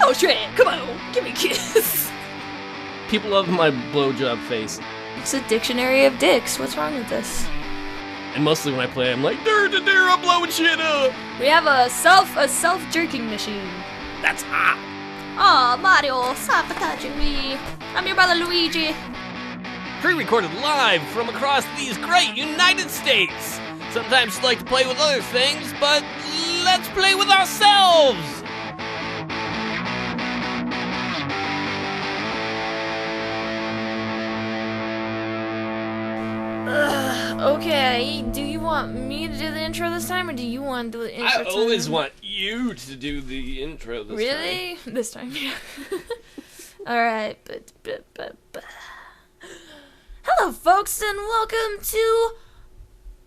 go, Shrek! Come on, give me a kiss. People love my blowjob face. It's a dictionary of dicks. What's wrong with this? And mostly when I play, I'm like, I'm blowing shit up. We have a self-jerking machine. That's hot. Aw, Mario, stop touching me. I'm your brother Luigi. Pre-recorded live from across these great United States. Sometimes like to play with other things, but let's play with ourselves. Okay, do you want me to do the intro this time, or do you want to do the intro? I always want you to do the intro this time. Really? This time, yeah. Alright, hello, folks, and welcome to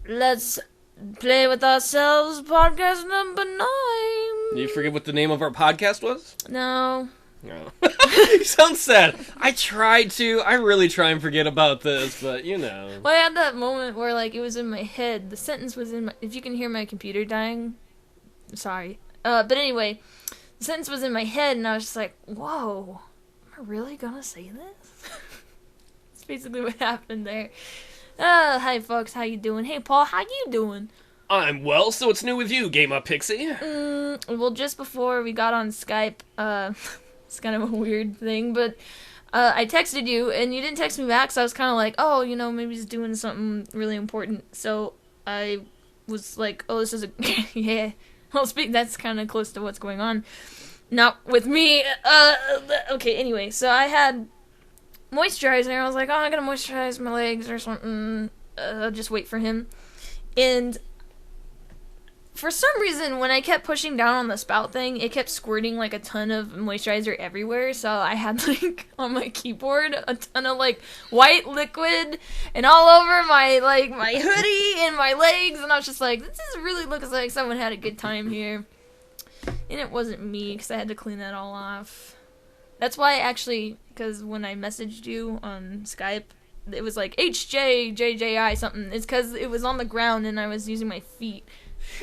Let's Play With Ourselves podcast number 9. Did you forget what the name of our podcast was? No. No. You sound sad. I really try and forget about this, but you know. Well, I had that moment where, like, it was in my head. The sentence was in my... If you can hear my computer dying, sorry. But anyway, the sentence was in my head, and I was just like, whoa, am I really gonna say this? That's basically what happened there. Hi, folks, how you doing? Hey, Paul, how you doing? I'm well, so what's new with you, Gamerpixie? Well, just before we got on Skype, it's kind of a weird thing, but I texted you, and you didn't text me back, so I was kind of like, oh, you know, maybe he's doing something really important. So I was like, oh, this is a... yeah. Well, that's kind of close to what's going on. Not with me. Okay, anyway, so I had moisturizer, and I was like, oh, I gotta moisturize my legs or something. I'll just wait for him. And for some reason, when I kept pushing down on the spout thing, it kept squirting, like, a ton of moisturizer everywhere, so I had, like, on my keyboard, a ton of, like, white liquid, and all over my, like, my hoodie and my legs, and I was just like, this really looks like someone had a good time here. And it wasn't me, because I had to clean that all off. That's why, actually, because when I messaged you on Skype, it was like, HJJJI something. It's because it was on the ground, and I was using my feet.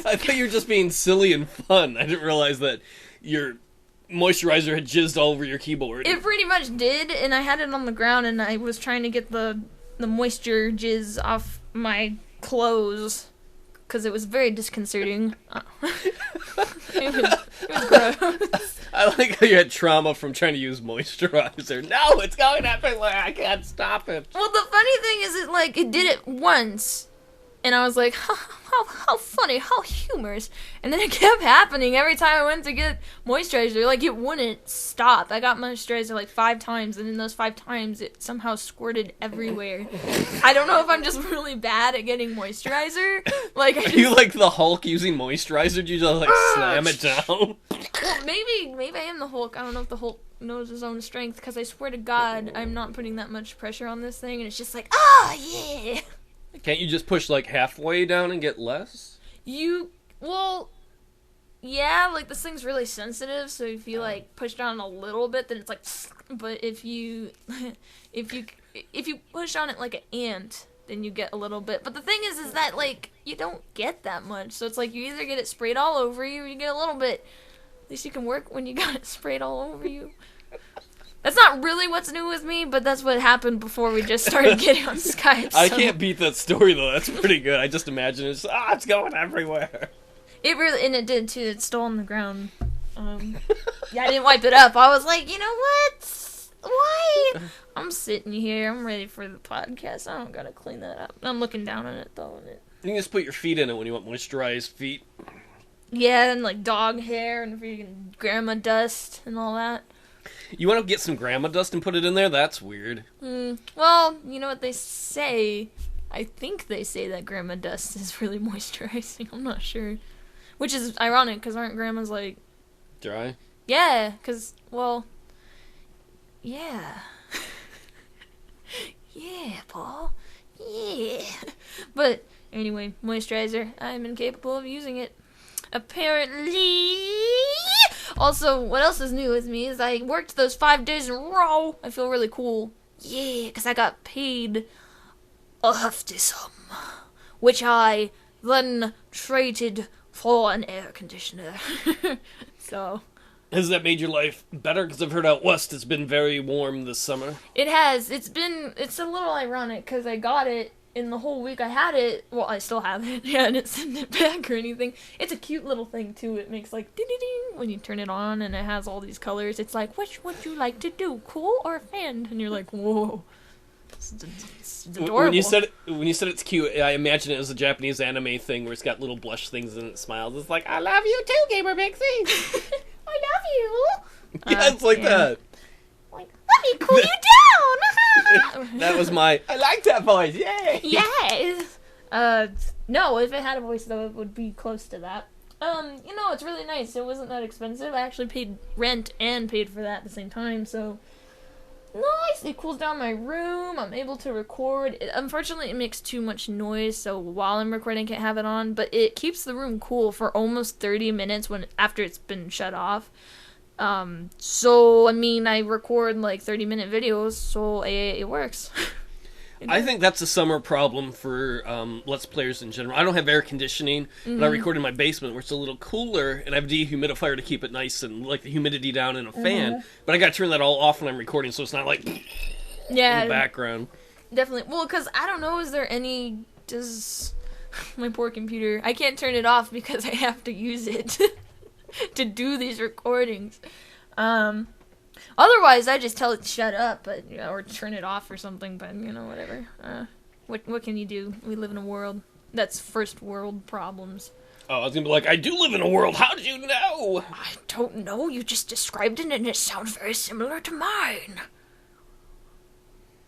I thought you were just being silly and fun. I didn't realize that your moisturizer had jizzed all over your keyboard. It pretty much did, and I had it on the ground, and I was trying to get the moisture jizz off my clothes, because it was very disconcerting. It was gross. I like how you had trauma from trying to use moisturizer. No, it's going everywhere. I can't stop it. Well, the funny thing is, it did it once. And I was like, how funny, how humorous. And then it kept happening every time I went to get moisturizer. Like, it wouldn't stop. I got moisturizer like 5 times, and in those 5 times, it somehow squirted everywhere. I don't know if I'm just really bad at getting moisturizer. Like, Are you like the Hulk using moisturizer? Do you just, like, slam it down? Well, maybe I am the Hulk. I don't know if the Hulk knows his own strength, because I swear to God, I'm not putting that much pressure on this thing, and it's just like, oh, yeah. Can't you just push, like, halfway down and get less? Well, yeah, like, this thing's really sensitive, so if you, like, push down a little bit, then it's like, but if you push on it like an ant, then you get a little bit. But the thing is that, like, you don't get that much, so it's like, you either get it sprayed all over you, or you get a little bit. At least you can work when you got it sprayed all over you. That's not really what's new with me, but that's what happened before we just started getting on Skype. So. I can't beat that story, though. That's pretty good. I just imagine it's going everywhere. It really, and it did, too. It's still on the ground. Yeah, I didn't wipe it up. I was like, you know what? Why? I'm sitting here. I'm ready for the podcast. I don't gotta clean that up. I'm looking down on it, though. And you can just put your feet in it when you want moisturized feet. Yeah, and, like, dog hair and freaking grandma dust and all that. You want to get some grandma dust and put it in there? That's weird. Well, you know what they say? I think they say that grandma dust is really moisturizing. I'm not sure. Which is ironic, because aren't grandmas, like... Dry? Yeah, because, well... Yeah. Yeah, Paul. Yeah. But, anyway, moisturizer. I'm incapable of using it. Apparently... Also, what else is new with me is I worked those 5 days in a row. I feel really cool. Yeah, because I got paid a hefty sum, which I then traded for an air conditioner. So, Has that made your life better? Because I've heard out west it's been very warm this summer. It has. It's a little ironic because I got it in the whole week I had it. Well, I still have it. Yeah, I didn't send it back or anything. It's a cute little thing, too. It makes like ding-ding-ding when you turn it on, and it has all these colors. It's like, which would you like to do, cool or fan? And you're like, whoa. It's adorable. When you said it's cute, I imagine it was a Japanese anime thing where it's got little blush things and it smiles. It's like, I love you too, Gamerpixie. I love you. Yeah, it's like that. Like, let me cool you down. That was my. I like that voice. Yay. Yes. No, if it had a voice though, it would be close to that. It's really nice. It wasn't that expensive. I actually paid rent and paid for that at the same time, so nice. It cools down my room. I'm able to record. Unfortunately, it makes too much noise, so while I'm recording, I can't have it on. But it keeps the room cool for almost 30 minutes after it's been shut off. I record like 30-minute videos, so it works. I think that's a summer problem for Let's Players in general. I don't have air conditioning, but I record in my basement where it's a little cooler, and I have a dehumidifier to keep it nice and like the humidity down in a fan. But I gotta turn that all off when I'm recording, so it's not like in the background. Definitely. Well, because I don't know, does my poor computer, I can't turn it off because I have to use it to do these recordings. Otherwise, I just tell it to shut up, or turn it off or something. But whatever. What can you do? We live in a world that's first world problems. Oh, I was gonna be like, I do live in a world. How did you know? I don't know. You just described it, and it sounds very similar to mine.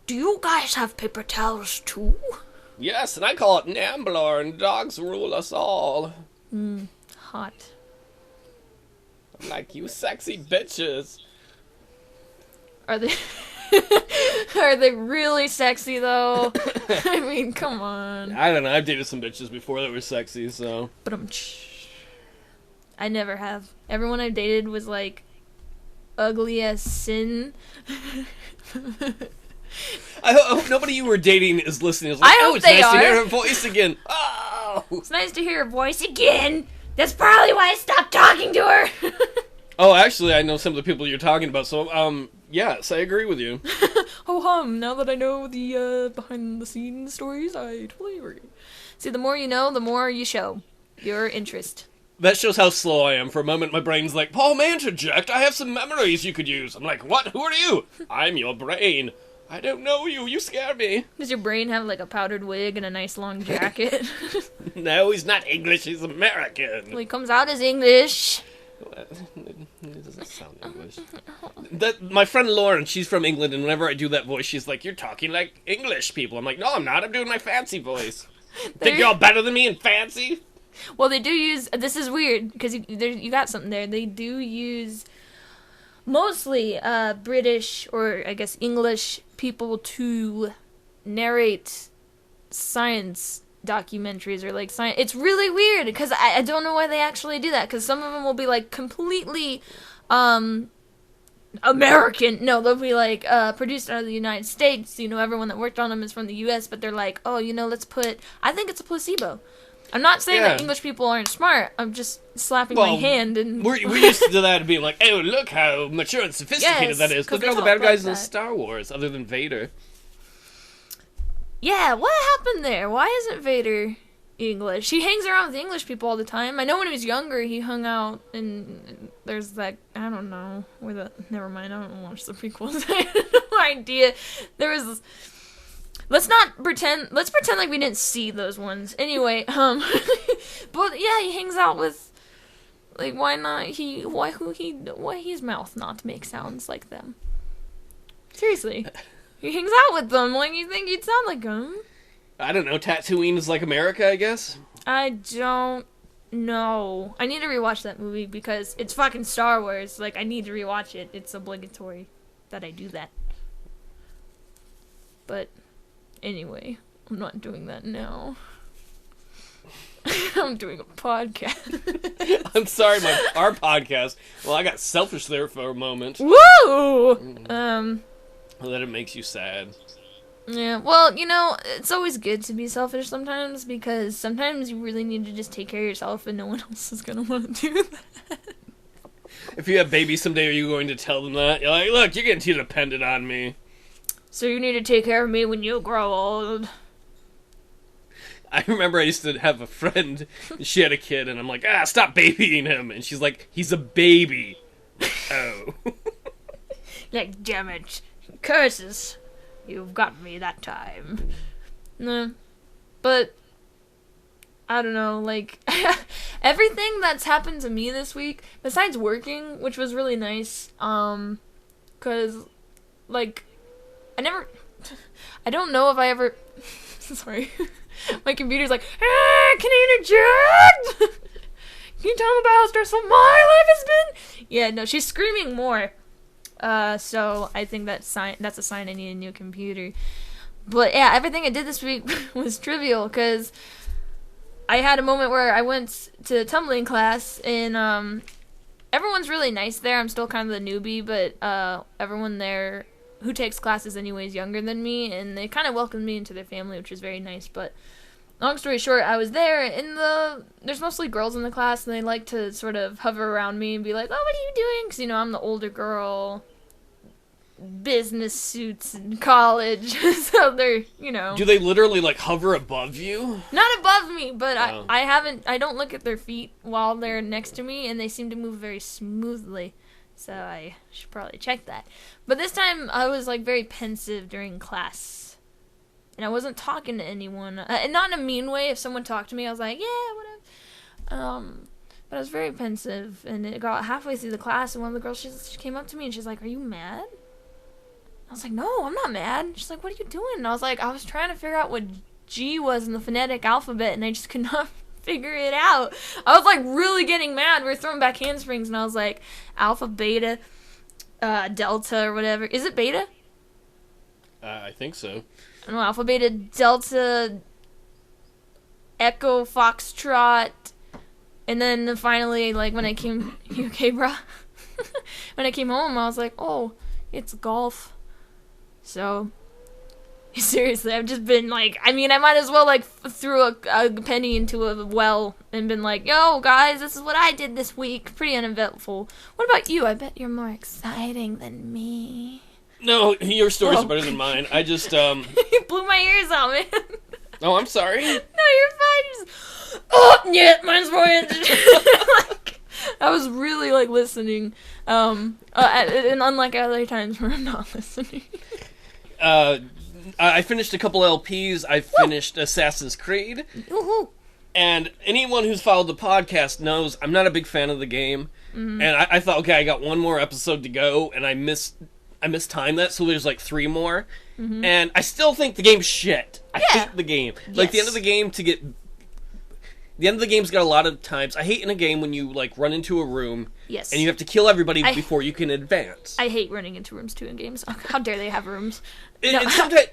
Do you guys have paper towels too? Yes, and I call it Nambler, and dogs rule us all. Hot. I'm like, you sexy bitches. Are they are they really sexy though? I mean, come on. I don't know. I've dated some bitches before that were sexy, so. But I never have. Everyone I've dated was like ugly as sin. I hope nobody you were dating is listening. It's like, I hope it's they nice to are. hear her voice again. Oh, it's nice to hear her voice again. That's probably why I stopped talking to her. Oh, actually, I know some of the people you're talking about. So, yes, I agree with you. Oh now that I know the behind the scenes stories, I totally agree. See, the more you know, the more you show your interest. That shows how slow I am. For a moment, my brain's like, Paul, may I interject? I have some memories you could use. I'm like, what? Who are you? I'm your brain. I don't know you. You scare me. Does your brain have like a powdered wig and a nice long jacket? No, he's not English. He's American. Well, he comes out as English. It doesn't sound English. My friend Lauren, she's from England, and whenever I do that voice, she's like, you're talking like English people. I'm like, no, I'm not. I'm doing my fancy voice. Think you're all better than me in fancy? Well, they do use... This is weird, because you got something there. They do use mostly British, or I guess English, people to narrate science documentaries or like science. It's really weird because I don't know why they actually do that, because some of them will be like completely American. No, they'll be like produced out of the United States. Everyone that worked on them is from the US, but they're like, oh, let's put... I think it's a placebo. I'm not saying that English people aren't smart. I'm just slapping my hand and... We're used to that and being like, oh, look how mature and sophisticated that is. Look at all the bad guys in Star Wars, other than Vader. Yeah, what happened there? Why isn't Vader English? He hangs around with English people all the time. I know when he was younger, he hung out, and there's that... I don't know. Never mind, I don't watch the prequels. I have no idea. There was... this... Let's pretend like we didn't see those ones. Anyway, but yeah, he hangs out with, like, why his mouth not make sounds like them? Seriously. He hangs out with them, like, you think he'd sound like them? I don't know, Tatooine is like America, I guess? I don't know. I need to rewatch that movie because it's fucking Star Wars. Like, I need to rewatch it. It's obligatory that I do that. But... anyway, I'm not doing that now. I'm doing a podcast. I'm sorry, our podcast. Well, I got selfish there for a moment. Woo! That it makes you sad. Yeah, well, it's always good to be selfish sometimes, because sometimes you really need to just take care of yourself and no one else is gonna want to do that. If you have babies someday, are you going to tell them that? You're like, look, you're getting too dependent on me. So you need to take care of me when you grow old. I remember I used to have a friend, she had a kid, and I'm like, stop babying him. And she's like, he's a baby. Oh. Like, damn it. Curses. You've got me that time. No. But, I don't know, like, everything that's happened to me this week, besides working, which was really nice, 'cause, like, I don't know if I ever, sorry, my computer's like, can I interject? Can you tell me about how stressful my life has been? Yeah, no, she's screaming more. So I think that's a sign I need a new computer. But yeah, everything I did this week was trivial, because I had a moment where I went to tumbling class, and everyone's really nice there. I'm still kind of the newbie, but everyone there who takes classes anyway is younger than me, and they kind of welcomed me into their family, which was very nice. But long story short, I was there, and there's mostly girls in the class, and they like to sort of hover around me and be like, oh, what are you doing? Because, you know, I'm the older girl, business suits in college, so they're, you know. Do they literally, like, hover above you? Not above me, but I don't look at their feet while they're next to me, and they seem to move very smoothly. So I should probably check that. But this time, I was, like, very pensive during class. And I wasn't talking to anyone. And not in a mean way. If someone talked to me, I was like, yeah, whatever. But I was very pensive. And it got halfway through the class, and one of the girls, she came up to me, and she's like, are you mad? I was like, no, I'm not mad. She's like, what are you doing? And I was like, I was trying to figure out what G was in the phonetic alphabet, and I just could not figure it out. I was, like, really getting mad. We were throwing back handsprings, and I was like, alpha, beta, delta, or whatever. Is it beta? I think so. I don't know, alpha, beta, delta, echo, foxtrot, and then finally, like, when I came, you okay, bro? When I came home, I was like, oh, it's golf. So, seriously, I've just been, like, I mean, I might as well, like, threw a penny into a well and been like, yo, guys, this is what I did this week. Pretty uneventful. What about you? I bet you're more exciting than me. No, your stories are better than mine. I just, You blew my ears out, man. Oh, I'm sorry. No, you're fine. Just, oh, yeah, mine's more interesting. Like, I was really, like, listening. And unlike other times where I'm not listening. I finished a couple LPs. I finished Assassin's Creed. Woohoo. And anyone who's followed the podcast knows I'm not a big fan of the game. Mm-hmm. And I thought, okay, I got one more episode to go, and I mistimed that, so there's like 3 more. Mm-hmm. And I still think the game's shit. I hate the game. Yes. Like, the end of the game's got a lot of times. I hate in a game when you, like, run into a room. Yes. And you have to kill everybody before you can advance. I hate running into rooms, too, in games. How dare they have rooms?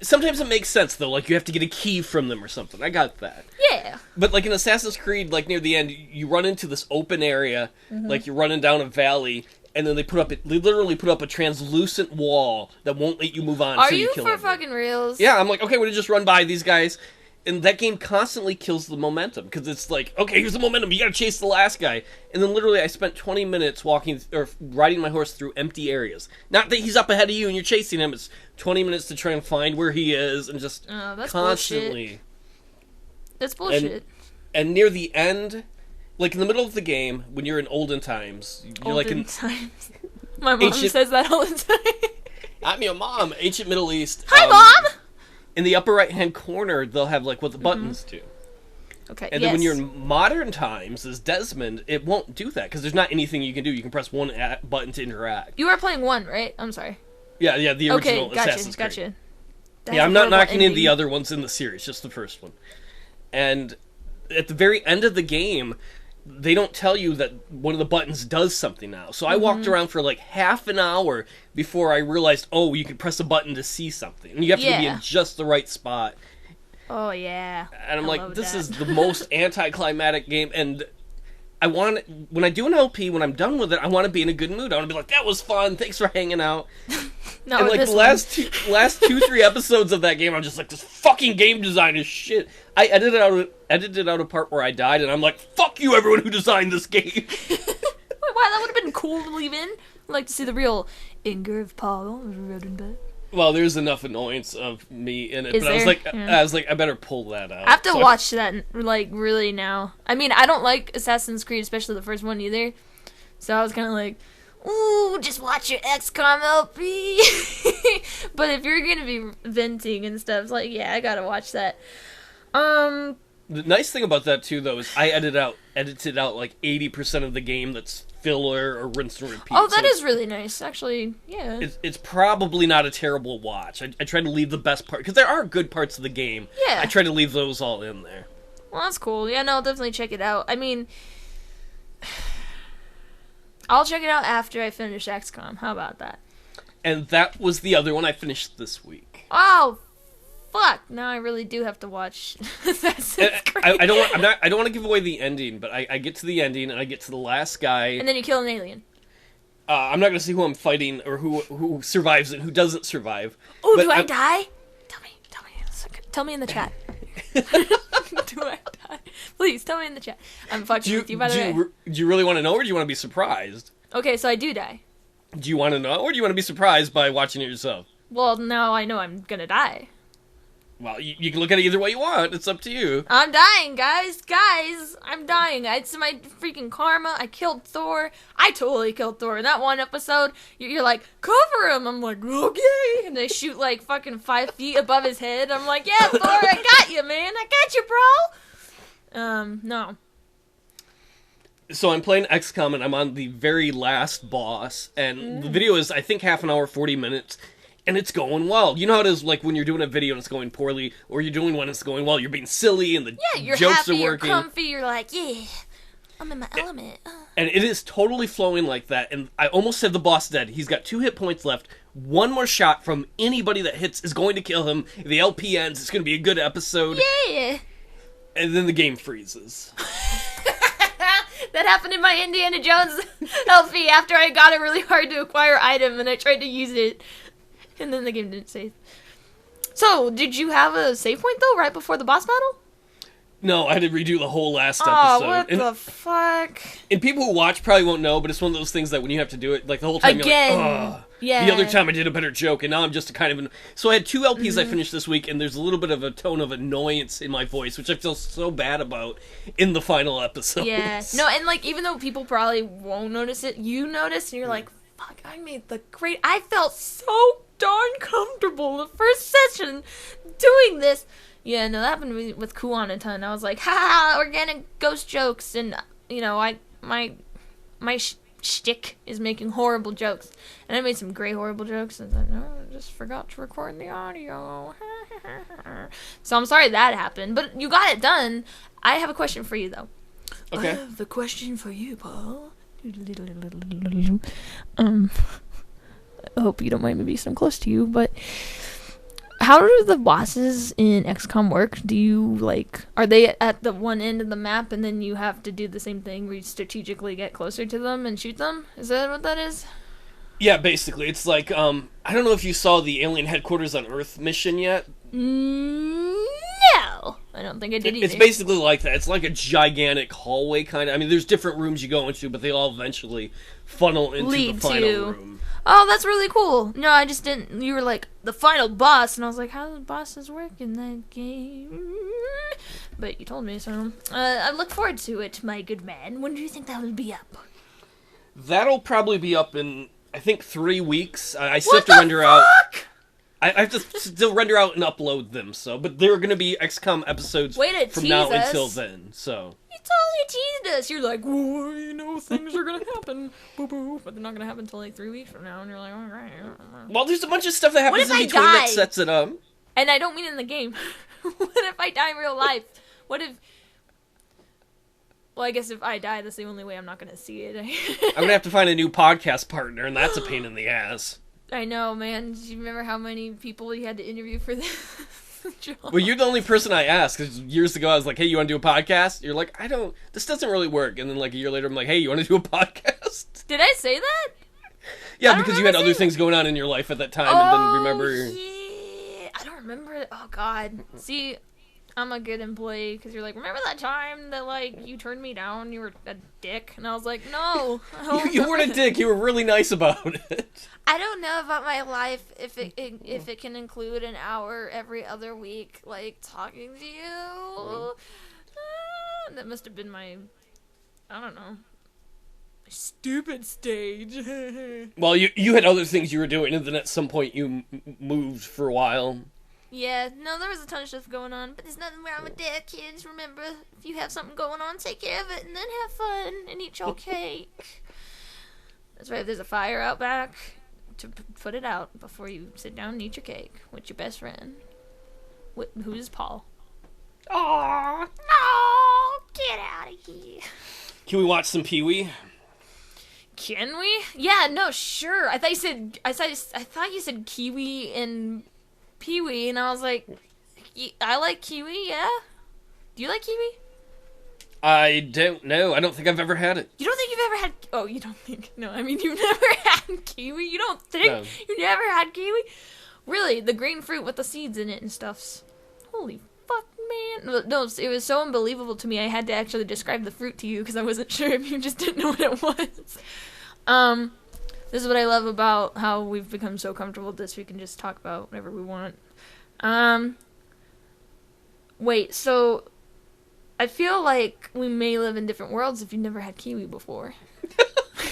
Sometimes it makes sense, though. Like, you have to get a key from them or something. I got that. Yeah. But, like, in Assassin's Creed, like, near the end, you run into this open area. Mm-hmm. Like, you're running down a valley. And then they literally put up a translucent wall that won't let you move on. Are you for fucking reals? Yeah, I'm like, okay, we're gonna just run by these guys. And that game constantly kills the momentum, because it's like, okay, here's the momentum, you gotta chase the last guy. And then literally I spent 20 minutes riding my horse through empty areas. Not that he's up ahead of you and you're chasing him, it's 20 minutes to try and find where he is, and just that's constantly. Bullshit. That's bullshit. And near the end, like in the middle of the game, when you're in olden times, you're like in times. My mom says that all the time. I'm your mom. Ancient Middle East. Hi, Mom! In the upper right-hand corner, they'll have, like, what the buttons do. Okay, And then when you're in modern times, as Desmond, it won't do that, because there's not anything you can do. You can press one button to interact. You are playing 1, right? I'm sorry. Yeah, the original Assassin's Creed. Gotcha. Yeah, I'm not knocking in the other ones in the series, just the first one. And at the very end of the game, they don't tell you that one of the buttons does something now. So I walked around for like half an hour before I realized, oh, you can press a button to see something. And you have to be in just the right spot. Oh, yeah. And I'm like, this is the most anticlimactic game. And when I do an LP, when I'm done with it, I want to be in a good mood. I want to be like, that was fun. Thanks for hanging out. No, and like the last 2-3 episodes of that game, I'm just like, this fucking game design is shit. I edited out a part where I died, and I'm like, fuck you, everyone who designed this game. Wow, that would have been cool to leave in. I'd like to see the real Inger of Paul Rodenberg. Well, there's enough annoyance of me in it, Is but there? I was like, I better pull that out. I have to watch that, like, really now. I mean, I don't like Assassin's Creed, especially the first one, either. So I was kind of like, ooh, just watch your XCOM LP. But if you're going to be venting and stuff, it's like, yeah, I gotta watch that. The nice thing about that, too, though, is I edited out like 80% of the game that's filler or rinse and repeat. Oh, that is really nice, actually. Yeah. It's probably not a terrible watch. I try to leave the best part, because there are good parts of the game. Yeah. I try to leave those all in there. Well, that's cool. Yeah, no, I'll definitely check it out. I mean, I'll check it out after I finish XCOM. How about that? And that was the other one I finished this week. Oh, fuck! Now I really do have to watch Assassin's Creed. I don't want to give away the ending, but I get to the ending and I get to the last guy. And then you kill an alien. I'm not going to see who I'm fighting or who survives and who doesn't survive. Oh, do I die? Tell me in the chat. Do I die? Please tell me in the chat. I'm fucking with you, by the way. Do you really want to know, or do you want to be surprised? Okay, so I do die. Do you want to know, or do you want to be surprised by watching it yourself? Well, now I know I'm gonna die. Well, you can look at it either way you want. It's up to you. I'm dying, guys. I'm dying. It's my freaking karma. I killed Thor. I totally killed Thor. In that one episode, you're like, cover him. I'm like, okay. And they shoot like fucking 5 feet above his head. I'm like, yeah, Thor, I got you, man. I got you, bro. No. So I'm playing XCOM, and I'm on the very last boss. And the video is, I think, half an hour, 40 minutes. And it's going well. You know how it is, like, when you're doing a video and it's going poorly, or you're doing one and it's going well, you're being silly and the you're jokes happy, are working. You're comfy, you're like, yeah, I'm in my element. And it is totally flowing like that, and I almost had the boss dead. He's got 2 hit points left. One more shot from anybody that hits is going to kill him. The LP ends, it's going to be a good episode. Yeah! And then the game freezes. That happened in my Indiana Jones LP after I got a really hard to acquire item and I tried to use it. And then the game didn't save. So, did you have a save point, though, right before the boss battle? No, I had to redo the whole last episode. Oh, what the fuck? And people who watch probably won't know, but it's one of those things that when you have to do it, like, the whole time again, you're like, ugh. Yeah. The other time I did a better joke, and now I'm just kind of... So I had 2 LPs I finished this week, and there's a little bit of a tone of annoyance in my voice, which I feel so bad about in the final episode. Yeah. No, and, like, even though people probably won't notice it, you notice, and you're like, fuck, I made the great... I felt so darn comfortable the first session doing this. Yeah, no, that happened with Kuon a ton. I was like, ha, organic ghost jokes, and, you know, my shtick is making horrible jokes. And I made some great horrible jokes, and then, I just forgot to record the audio. So I'm sorry that happened, but you got it done. I have a question for you, though. Okay. I have a question for you, Paul. I hope you don't mind me being so close to you, but how do the bosses in XCOM work? Do you, like, are they at the one end of the map and then you have to do the same thing where you strategically get closer to them and shoot them? Is that what that is? Yeah, basically. It's like, I don't know if you saw the Alien Headquarters on Earth mission yet. No! I don't think I did either. It's basically like that. It's like a gigantic hallway, kind of. I mean, there's different rooms you go into, but they all eventually funnel into the final room. Oh, that's really cool. No, I just didn't... You were like, the final boss, and I was like, how do the bosses work in that game? But you told me, so... I look forward to it, my good man. When do you think that will be up? That'll probably be up in, I think, 3 weeks. I still have to render out... I have to still render out and upload them, so... But there are going to be XCOM episodes from now until then, so... You totally teased us. You're like, well, you know, things are going to happen. Boo-boo. But they're not going to happen until like 3 weeks from now, and you're like, all right. Well, there's a bunch of stuff that happens in between that sets it up. And I don't mean in the game. What if I die in real life? What if... Well, I guess if I die, that's the only way I'm not going to see it. I'm going to have to find a new podcast partner, and that's a pain in the ass. I know, man. Do you remember how many people you had to interview for this job? Well, you're the only person I asked, because years ago I was like, hey, you want to do a podcast? You're like, this doesn't really work. And then like a year later, I'm like, hey, you want to do a podcast? Did I say that? Yeah, because you had other things going on in your life at that time, and then remember... Yeah. I don't remember it. Oh, God. See, I'm a good employee because you're like, remember that time that like you turned me down? You were a dick, and I was like, no. You weren't a dick. You were really nice about it. I don't know about my life if it can include an hour every other week, like talking to you. That must have been my, I don't know, stupid stage. Well, you had other things you were doing, and then at some point you moved for a while. Yeah, no, there was a ton of stuff going on, but there's nothing wrong with that, kids. Remember, if you have something going on, take care of it, and then have fun, and eat your cake. That's right, if there's a fire out back, to put it out before you sit down and eat your cake with your best friend. Who's Paul? Aww. No, get out of here. Can we watch some Pee-wee? Can we? Yeah, no, sure. I thought you said kiwi and Pee-wee, and I was like, I like kiwi, yeah? Do you like kiwi? I don't know. I don't think I've ever had it. You don't think you've ever had... Oh, you don't think... No, I mean, you've never had kiwi? You don't think No. you've never had kiwi? Really? The green fruit with the seeds in it and stuffs. Holy fuck, man. No, it was so unbelievable to me, I had to actually describe the fruit to you, because I wasn't sure if you just didn't know what it was. This is what I love about how we've become so comfortable with this. We can just talk about whatever we want. Wait, so I feel like we may live in different worlds if you've never had kiwi before.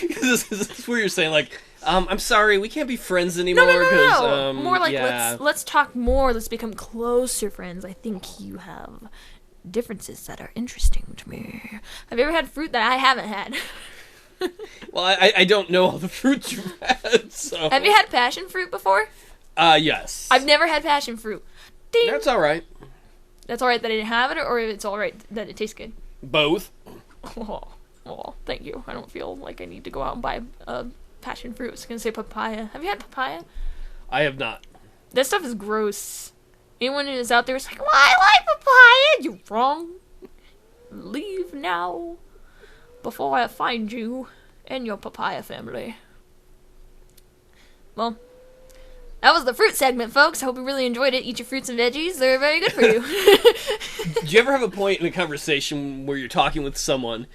This is where you're saying, like, I'm sorry, we can't be friends anymore. No. More like, yeah. let's talk more. Let's become closer friends. I think you have differences that are interesting to me. Have you ever had fruit that I haven't had? Well, I don't know all the fruits you've had, so... Have you had passion fruit before? Yes. I've never had passion fruit. Ding! That's alright. That's alright that I didn't have it, or it's alright that it tastes good? Both. Oh, thank you. I don't feel like I need to go out and buy passion fruit. I was gonna say papaya. Have you had papaya? I have not. That stuff is gross. Anyone who is out there is like, well, I like papaya! You're wrong. Leave now before I find you and your papaya family. Well, that was the fruit segment, folks. I hope you really enjoyed it. Eat your fruits and veggies. They're very good for you. Do you ever have a point in a conversation where you're talking with someone,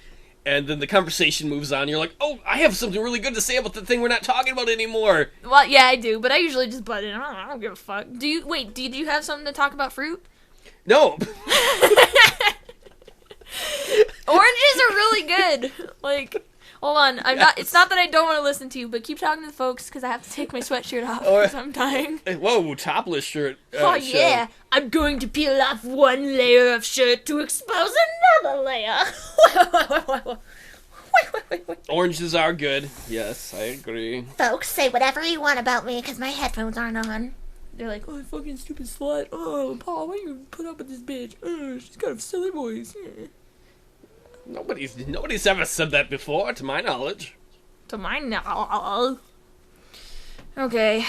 and then the conversation moves on, and you're like, oh, I have something really good to say about the thing we're not talking about anymore? Well, yeah, I do, but I usually just butt in. I don't give a fuck. Did you have something to talk about fruit? No. Oranges are really good. Like, hold on. It's not that I don't want to listen to you, but keep talking to the folks because I have to take my sweatshirt off because I'm dying. Whoa, topless shirt. Oh, yeah. I'm going to peel off one layer of shirt to expose another layer. Oranges are good. Yes, I agree. Folks, say whatever you want about me because my headphones aren't on. They're like, oh, fucking stupid slut. Oh, Paul, why you put up with this bitch? She's got a silly voice. Nobody's ever said that before, to my knowledge. To my knowledge. Okay.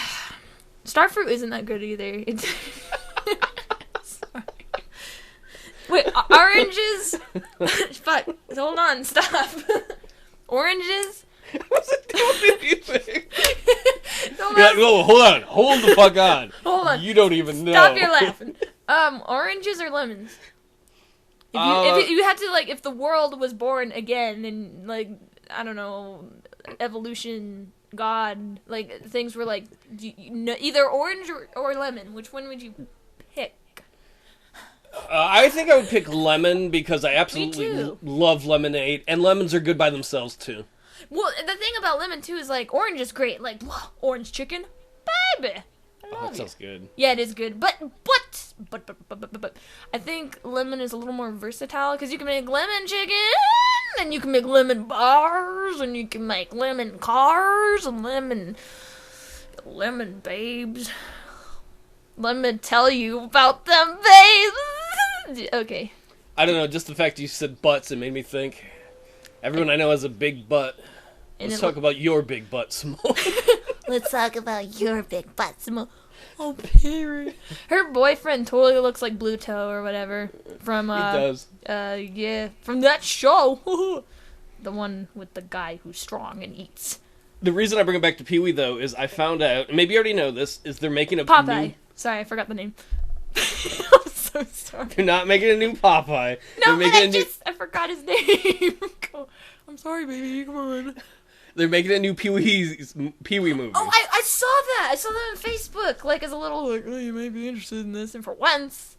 Starfruit isn't that good either. Sorry. Wait, oranges? Fuck. Hold on, stop. Oranges? What's it doing anything? Like, whoa, hold on. Hold the fuck on. Hold on. You don't even know. Stop your laughing. Oranges or lemons? If you had to, like, if the world was born again and, like, I don't know, evolution, God, like, things were, like, either orange or lemon, which one would you pick? I think I would pick lemon because I absolutely love lemonade, and lemons are good by themselves, too. Well, the thing about lemon, too, is, like, orange is great. Like, orange chicken, baby. Oh, that sounds good. Yeah, it is good. But, I think lemon is a little more versatile, because you can make lemon chicken, and you can make lemon bars, and you can make lemon cars, and lemon babes. Let me tell you about them babes. Okay. I don't know, just the fact you said butts, it made me think. Everyone I know has a big butt. Let's talk about your big butt some more. Let's talk about your big butt some more. Oh, Perry. Her boyfriend totally looks like Blue Toe or whatever from He does. Yeah, from that show. The one with the guy who's strong and eats. The reason I bring it back to Pee-wee, though, is I found out, maybe you already know this, is they're making a Popeye. new... Sorry, I forgot the name. I'm so sorry. They're not making a new Popeye. No, They're but making I forgot his name. I'm sorry, baby. Come on. They're making a new Pee-wee movie. Oh, I saw that. I saw that on Facebook. Like, as a little, like, oh, you may be interested in this. And for once,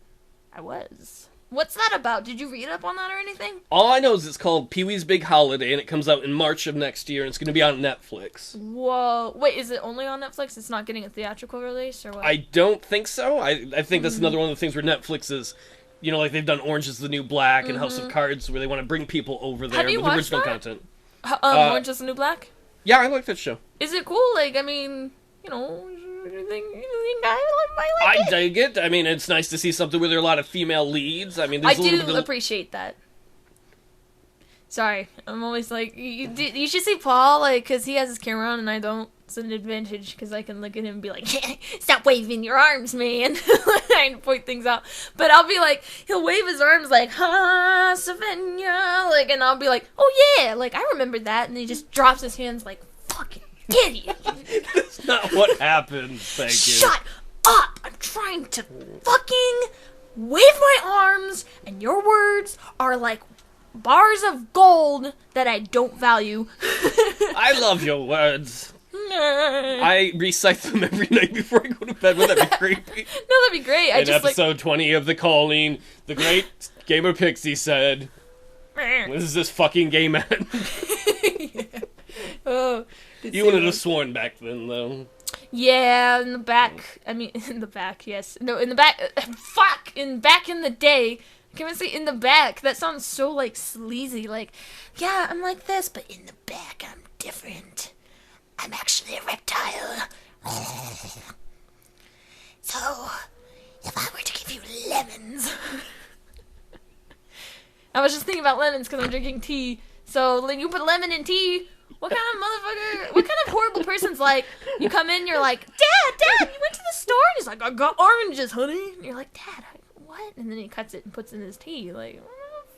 I was. What's that about? Did you read up on that or anything? All I know is it's called Pee-wee's Big Holiday, and it comes out in March of next year, and it's going to be on Netflix. Whoa. Wait, is it only on Netflix? It's not getting a theatrical release, or what? I don't think so. I think that's another one of the things where Netflix is, you know, like they've done Orange is the New Black and House of Cards, where they want to bring people over there with original content. Orange is the New Black? Yeah, I like that show. Is it cool? Like, I mean, you know, you think I like it? I dig it. I mean, it's nice to see something where there are a lot of female leads. I mean, there's I do appreciate that. Sorry, I'm always like, you should see Paul, like, because he has his camera on and I don't. It's an advantage because I can look at him and be like, stop waving your arms, man. I point things out. But I'll be like, he'll wave his arms like, ha, Savannah, like, and I'll be like, oh yeah, like, I remember that. And he just drops his hands like, fucking idiot. That's not what happened, thank you. Shut up! I'm trying to fucking wave my arms, and your words are like bars of gold that I don't value. I love your words. I recite them every night before I go to bed. Wouldn't that be creepy? No, that'd be great. In episode 20 of The Calling, the great Gamerpixie said, "When is this fucking game end?" Yeah. Oh, you wouldn't have sworn back then, though. Yeah, in the back. I mean, in the back, yes. No, in the back. Fuck! Back in the day. Can I say in the back? That sounds so, like, sleazy. Like, yeah, I'm like this, but in the back, I'm different. I'm actually a reptile. So, if I were to give you lemons... I was just thinking about lemons because I'm drinking tea. So, when you put lemon in tea, what kind of motherfucker, what kind of horrible person's like, you come in, you're like, Dad, you went to the store? And he's like, I got oranges, honey. And you're like, Dad, what? And then he cuts it and puts it in his tea. Like, what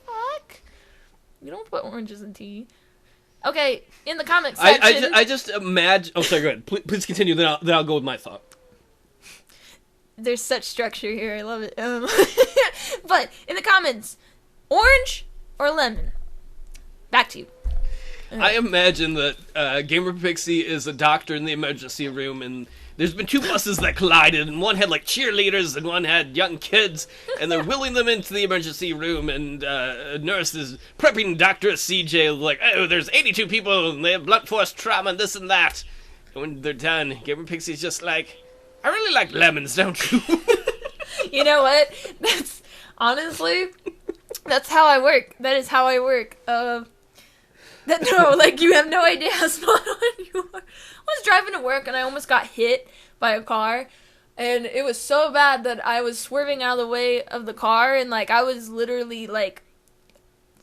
the fuck? You don't put oranges in tea. Okay, in the comments section... I just imagine... Oh, sorry, go ahead. Please continue, then I'll go with my thought. There's such structure here, I love it. But, in the comments, orange or lemon? Back to you. I imagine that Gamerpixie is a doctor in the emergency room, and there's been two buses that collided, and one had, like, cheerleaders, and one had young kids, and they're wheeling them into the emergency room, and a nurse is prepping Dr. CJ, like, oh, there's 82 people, and they have blunt force trauma, and this and that. And when they're done, Gamerpixie's just like, I really like lemons, don't you? You know what? That's, honestly, that's how I work. That is how I work. No, like, you have no idea how spot on you are. I was driving to work and I almost got hit by a car, and it was so bad that I was swerving out of the way of the car, and, like, I was literally, like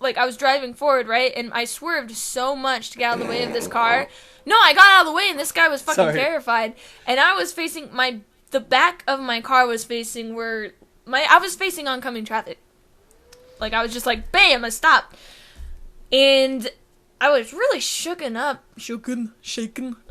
I was driving forward, right, and I swerved so much to get out of the way of this car. No, I got out of the way, and this guy was fucking terrified, and I was facing, the back of my car was facing I was facing oncoming traffic. Like, I was just like, bam, I stopped, and... I was really shaken,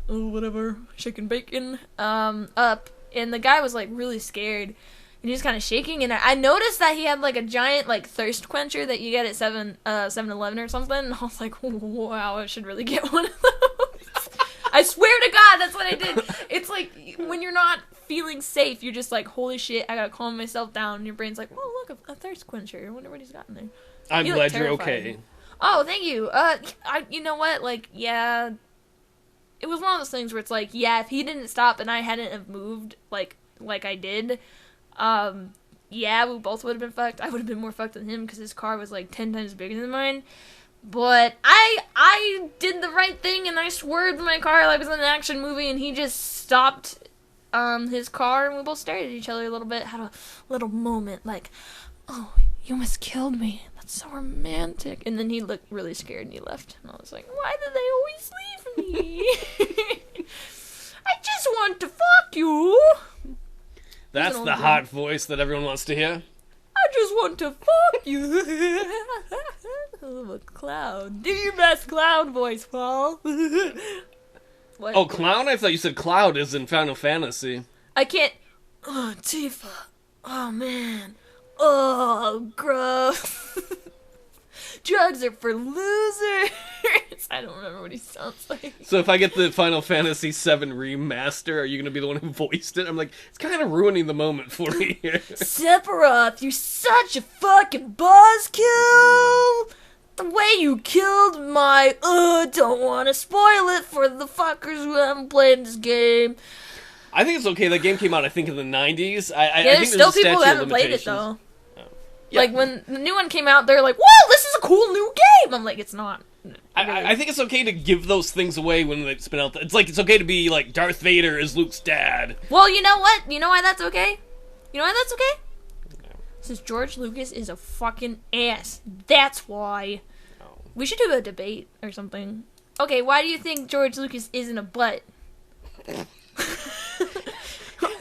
whatever, shaken bacon, up, and the guy was, like, really scared, and he was kind of shaking, and I noticed that he had, like, a giant, like, thirst quencher that you get at 7-Eleven or something, and I was like, wow, I should really get one of those. I swear to God, that's what I did. It's like, when you're not feeling safe, you're just like, holy shit, I gotta calm myself down, and your brain's like, oh, look, a thirst quencher, I wonder what he's got in there. I'm glad you're okay. Oh, thank you. You know what? Like, yeah, it was one of those things where it's like, yeah, if he didn't stop and I hadn't have moved, like I did, yeah, we both would have been fucked. I would have been more fucked than him because his car was, like, 10 times bigger than mine. But I did the right thing and I swerved my car like it was in an action movie, and he just stopped, his car, and we both stared at each other a little bit, had a little moment, like, oh, you almost killed me. That's so romantic. And then he looked really scared and he left. And I was like, why do they always leave me? I just want to fuck you. That's the hot voice that everyone wants to hear. I just want to fuck you. Oh, a clown. Do your best clown voice, Paul. What? Oh, clown? I thought you said cloud is in Final Fantasy. I can't. Oh, Tifa. Oh, man. oh, gross. Drugs are for losers. I don't remember what he sounds like. So if I get the Final Fantasy VII remaster, are you going to be the one who voiced it? I'm like, it's kind of ruining the moment for me here. Sephiroth, you're such a fucking buzzkill. The way you killed my, don't want to spoil it for the fuckers who haven't played this game. I think it's okay. That game came out, I think, in the 90s. I There's think still there's a people who statute of haven't played it, limitations. though. Yeah. Like, when the new one came out, they're like, whoa, this is a cool new game! I'm like, it's not. I think it's okay to give those things away when it's been out. It's like, it's okay to be like, Darth Vader is Luke's dad. Well, you know what? You know why that's okay? You know why that's okay? Since George Lucas is a fucking ass. That's why. No. We should do a debate or something. Okay, why do you think George Lucas isn't a butt?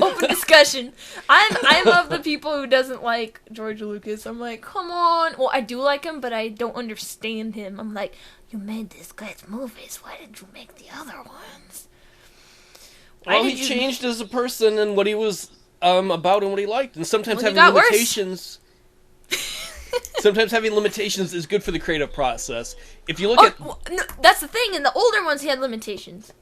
Open discussion. I'm of the people who doesn't like George Lucas. I'm like, come on. Well, I do like him, but I don't understand him. I'm like, you made these great movies. Why did you make the other ones? Well, he changed as a person and what he was about and what he liked. And sometimes Well, having limitations... Sometimes having limitations is good for the creative process. If you look at... Well, no, that's the thing. In the older ones, he had limitations.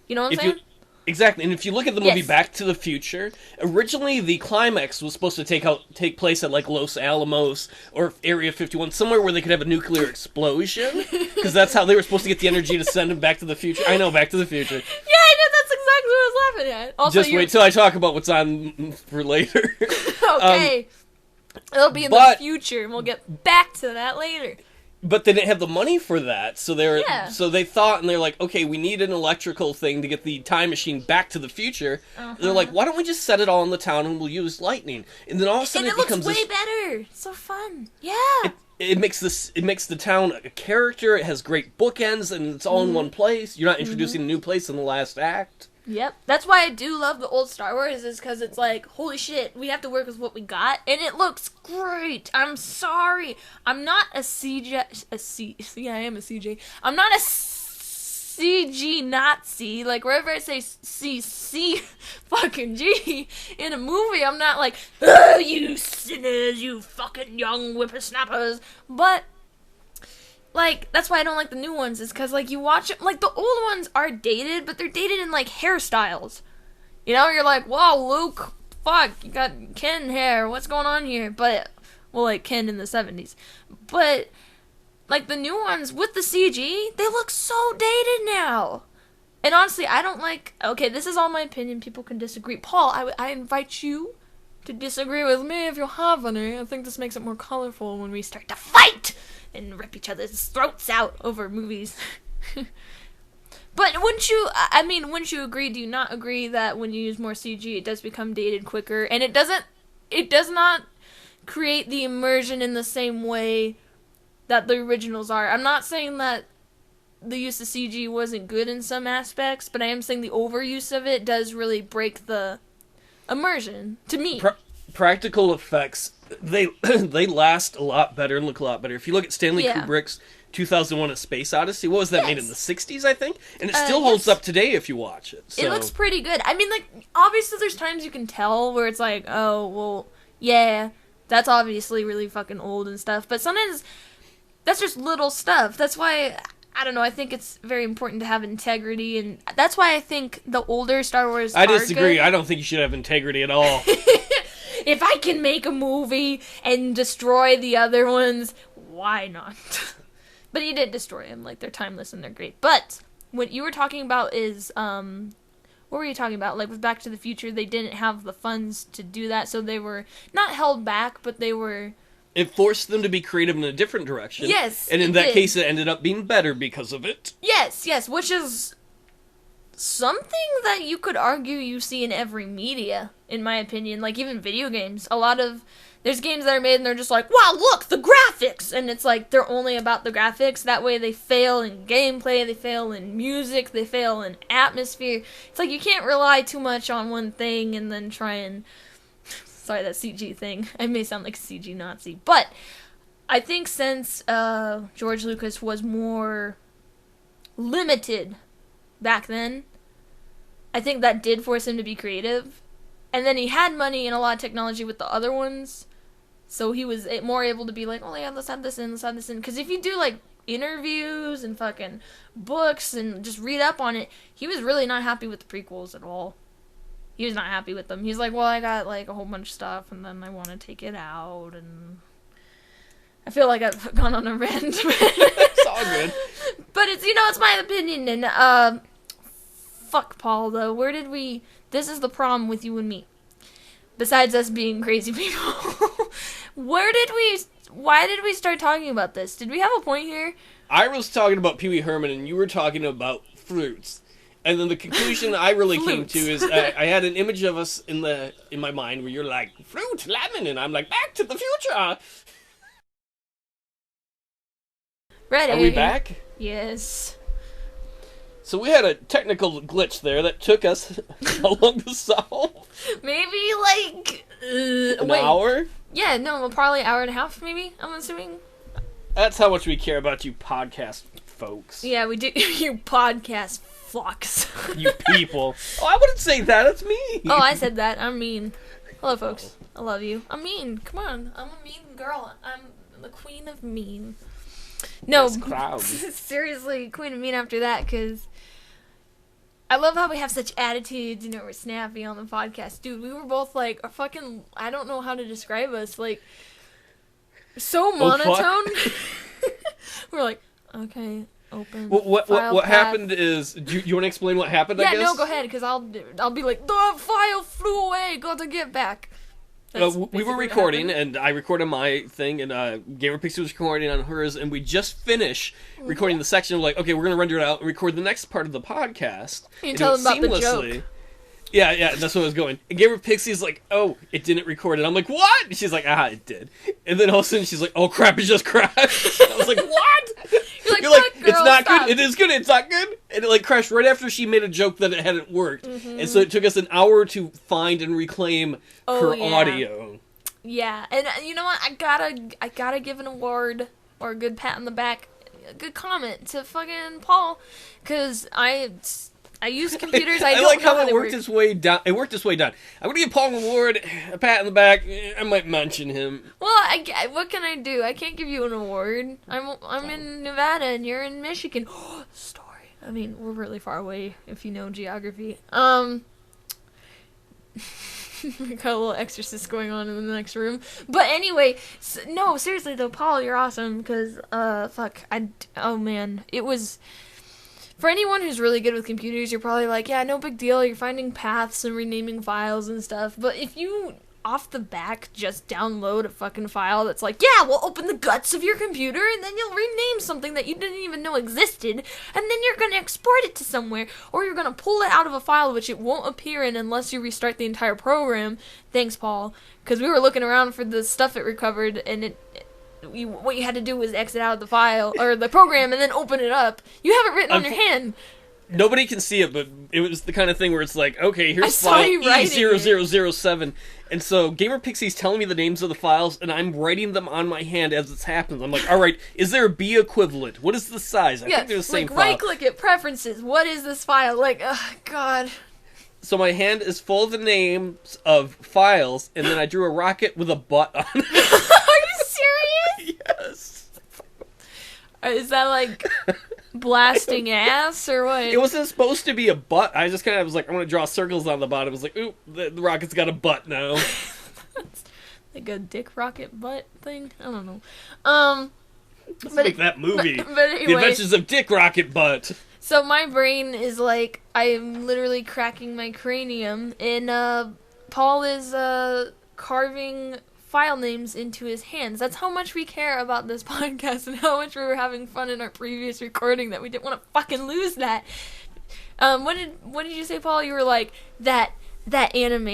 You know what I'm saying? Exactly, and if you look at the movie Yes. Back to the Future, originally the climax was supposed to take place at like Los Alamos or Area 51, somewhere where they could have a nuclear explosion, because that's how they were supposed to get the energy to send him back to the future. I know, Back to the Future. Yeah, I know. That's exactly what I was laughing at. Also, Just wait till I talk about what's on for later. Okay. It'll be in the future, and we'll get back to that later. But they didn't have the money for that, so Yeah. they thought, and they're like, okay, we need an electrical thing to get the time machine back to the future. They're like, why don't we just set it all in the town and we'll use lightning? And then all of a sudden And it becomes looks way this, better. It's so fun. Yeah. it makes the town a character. It has great bookends, and it's all in one place. You're not introducing a new place in the last act. Yep. That's why I do love the old Star Wars, is because it's like, holy shit, we have to work with what we got, and it looks great. I'm sorry. I'm not a CJ... Yeah, I am a CJ. I'm not a CG Nazi. Like, wherever I say CC fucking G in a movie, I'm not like, oh, you sinners, you fucking young whippersnappers. But... like, that's why I don't like the new ones, is because, like, you watch it, like, the old ones are dated, but they're dated in, like, hairstyles. You know, you're like, wow, Luke, fuck, you got Ken hair, what's going on here? But, well, like, Ken in the 70s. But, like, the new ones with the CG, they look so dated now. And honestly, I don't like, okay, this is all my opinion, people can disagree. Paul, I invite you to disagree with me if you have any. I think this makes it more colorful when we start to fight and rip each other's throats out over movies. But wouldn't you agree, do you not agree that when you use more CG, it does become dated quicker, and it does not create the immersion in the same way that the originals are? I'm not saying that the use of CG wasn't good in some aspects, but I am saying the overuse of it does really break the immersion, to me. Practical effects, they last a lot better and look a lot better. If you look at Stanley Kubrick's 2001: A Space Odyssey, what was that, made in the 60s, I think? And it still holds up today if you watch it. So. It looks pretty good. I mean, like, obviously there's times you can tell where it's like, oh, well, yeah, that's obviously really fucking old and stuff. But sometimes that's just little stuff. That's why, I don't know, I think it's very important to have integrity, and that's why I think the older Star Wars I disagree. good. I don't think you should have integrity at all. If I can make a movie and destroy the other ones, why not? But he did destroy them. Like, they're timeless and they're great. But what you were talking about is, what were you talking about? Like, with Back to the Future, they didn't have the funds to do that, so they were not held back, but they were... It forced them to be creative in a different direction. Yes, and in that case, it ended up being better because of it. Yes, which is something that you could argue you see in every media, in my opinion. Like, even video games. There's games that are made and they're just like, wow, look, the graphics! And it's like, they're only about the graphics. That way they fail in gameplay, they fail in music, they fail in atmosphere. It's like, you can't rely too much on one thing and then try and... Sorry, that CG thing. I may sound like a CG Nazi. But I think since George Lucas was more limited back then, I think that did force him to be creative. And then he had money and a lot of technology with the other ones. So he was more able to be like, oh yeah, let's add this in, let's add this in. Because if you do like interviews and fucking books and just read up on it, he was really not happy with the prequels at all. He was not happy with them. He's like, well, I got like a whole bunch of stuff and then I want to take it out, and I feel like I've gone on a rant. It's all good. But it's, it's my opinion, and fuck Paul though. This is the problem with you and me. Besides us being crazy people. Why did we start talking about this? Did we have a point here? I was talking about Pee Wee Herman, and you were talking about fruits. And then the conclusion I really came to is I had an image of us in my mind where you're like, fruit, lemon, and I'm like, Back to the Future. Ready? Are we back? Yes. So we had a technical glitch there that took us how long to solve? Maybe like an hour? Yeah, no, probably an hour and a half, maybe, I'm assuming. That's how much we care about you podcast folks. Yeah, we do. You podcast fucks. You people. Oh, I wouldn't say that. That's me. Oh, I said that. I'm mean. Hello, folks. I love you. I'm mean. Come on. I'm a mean girl. I'm the queen of mean. No, seriously, queen of mean after that, because I love how we have such attitudes, we're snappy on the podcast. Dude, we were both like, I don't know how to describe us, like, so monotone. We're like, okay, open. What happened is, do you want to explain what happened, I guess? Yeah, no, go ahead, because I'll be like, the file flew away, gotta get back. We were recording, and I recorded my thing, and Gamerpixie was recording on hers, and we just finished recording the section. We're like, okay, we're going to render it out and record the next part of the podcast. You tell them about the joke. Yeah, that's what I was going. And Gamerpixie's like, oh, it didn't record it. I'm like, what? And she's like, it did. And then all of a sudden she's like, oh crap, it just crashed. I was like, what? You're like, girl, it's not stop. good. It is good. It's not good. And it crashed right after she made a joke that it hadn't worked. Mm-hmm. And so it took us an hour to find and reclaim her audio. Yeah, and you know what? I gotta give an award or a good pat on the back, a good comment to fucking Paul, because I use computers. I don't like know how it worked its way down. It worked its way down. I'm gonna give Paul an award, a pat on the back. I might mention him. Well, what can I do? I can't give you an award. I'm in Nevada and you're in Michigan. Story. I mean, we're really far away if you know geography. We got a little exorcist going on in the next room. But anyway, no, seriously though, Paul, you're awesome, because, oh man, it was, for anyone who's really good with computers, you're probably like, yeah, no big deal, you're finding paths and renaming files and stuff, but if you, off the back, just download a fucking file that's like, yeah, we'll open the guts of your computer, and then you'll rename something that you didn't even know existed, and then you're gonna export it to somewhere, or you're gonna pull it out of a file which it won't appear in unless you restart the entire program. Thanks, Paul, because we were looking around for the stuff it recovered, and what you had to do was exit out of the file, or the program, and then open it up. You have it written on your hand. Nobody can see it, but it was the kind of thing where it's like, okay, here's file E0007. And so Gamerpixie's telling me the names of the files, and I'm writing them on my hand as it's happening. I'm like, all right, is there a B equivalent? What is the size? I think they're the same file. Right-click it, preferences. What is this file? Like, God. So my hand is full of the names of files, and then I drew a rocket with a butt on it. Are you serious? Yes. Is that like blasting ass or what? It wasn't supposed to be a butt. I just kind of was like, I'm going to draw circles on the bottom. I was like, ooh, the rocket's got a butt now. Like a dick rocket butt thing? I don't know. Let's make that movie. But anyway, The Adventures of Dick Rocket Butt. So my brain is like, I am literally cracking my cranium, and Paul is carving file names into his hands. That's how much we care about this podcast and how much we were having fun in our previous recording that we didn't want to fucking lose that. What did you say, Paul? You were like, that anime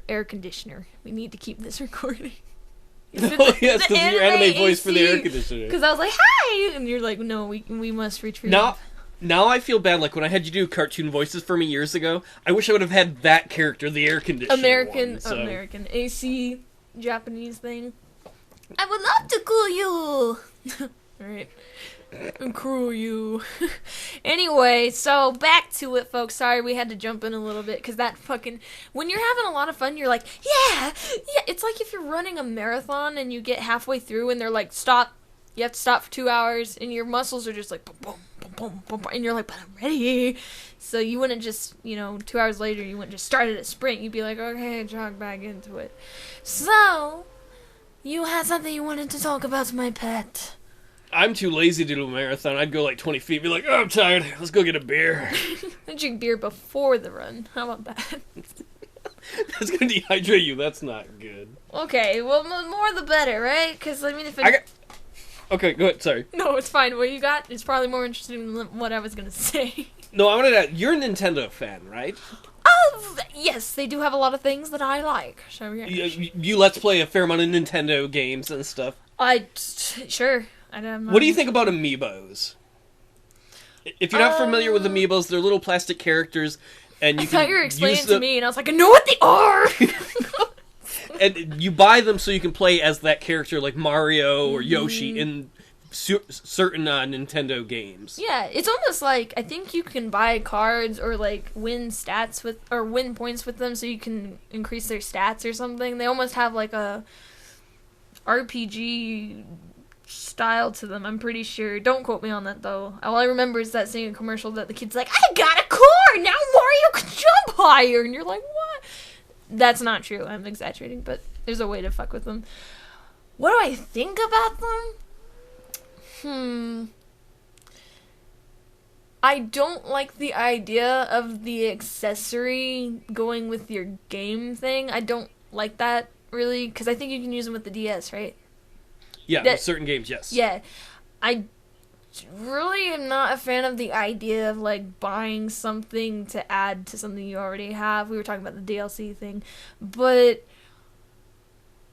air conditioner. We need to keep this recording. Oh, yes, because your anime voice for the air conditioner. Because I was like, hi! And you're like, no, we must retrieve. Now I feel bad, like when I had you do cartoon voices for me years ago, I wish I would have had that character, the air conditioner American AC Japanese thing. I would love to cool you. Alright. Screw you. Anyway, so back to it, folks. Sorry we had to jump in a little bit because that fucking when you're having a lot of fun, you're like, yeah. It's like if you're running a marathon and you get halfway through and they're like, stop. You have to stop for 2 hours, and your muscles are just like, boom, boom, boom, boom, boom, and you're like, but I'm ready. So you wouldn't just, 2 hours later, you wouldn't just start at a sprint. You'd be like, okay, jog back into it. So you had something you wanted to talk about to my pet. I'm too lazy to do a marathon. I'd go like 20 feet, be like, oh, I'm tired. Let's go get a beer. I drink beer before the run. How about that? That's gonna dehydrate you. That's not good. Okay, well, more the better, right? Because, if Okay, go ahead. Sorry. No, it's fine. What you got is probably more interesting than what I was going to say. No, I wanted to... You're a Nintendo fan, right? Yes, they do have a lot of things that I like. So, yeah. You Let's Play a fair amount of Nintendo games and stuff. Sure. What do you think about Amiibos? If you're not familiar with Amiibos, they're little plastic characters, and you thought you were explaining to me, and I was like, I know what they are! And you buy them so you can play as that character, like Mario or Yoshi, in certain Nintendo games. Yeah, it's almost like, I think you can buy cards or, win stats with, or win points with them so you can increase their stats or something. They almost have, a RPG style to them, I'm pretty sure. Don't quote me on that, though. All I remember is that seeing a commercial that the kid's like, I got a car! Now Mario can jump higher! And you're like, what? That's not true. I'm exaggerating, but there's a way to fuck with them. What do I think about them? I don't like the idea of the accessory going with your game thing. I don't like that, really, because I think you can use them with the DS, right? Yeah, with certain games, yes. Yeah. I really am not a fan of the idea of, buying something to add to something you already have. We were talking about the DLC thing. But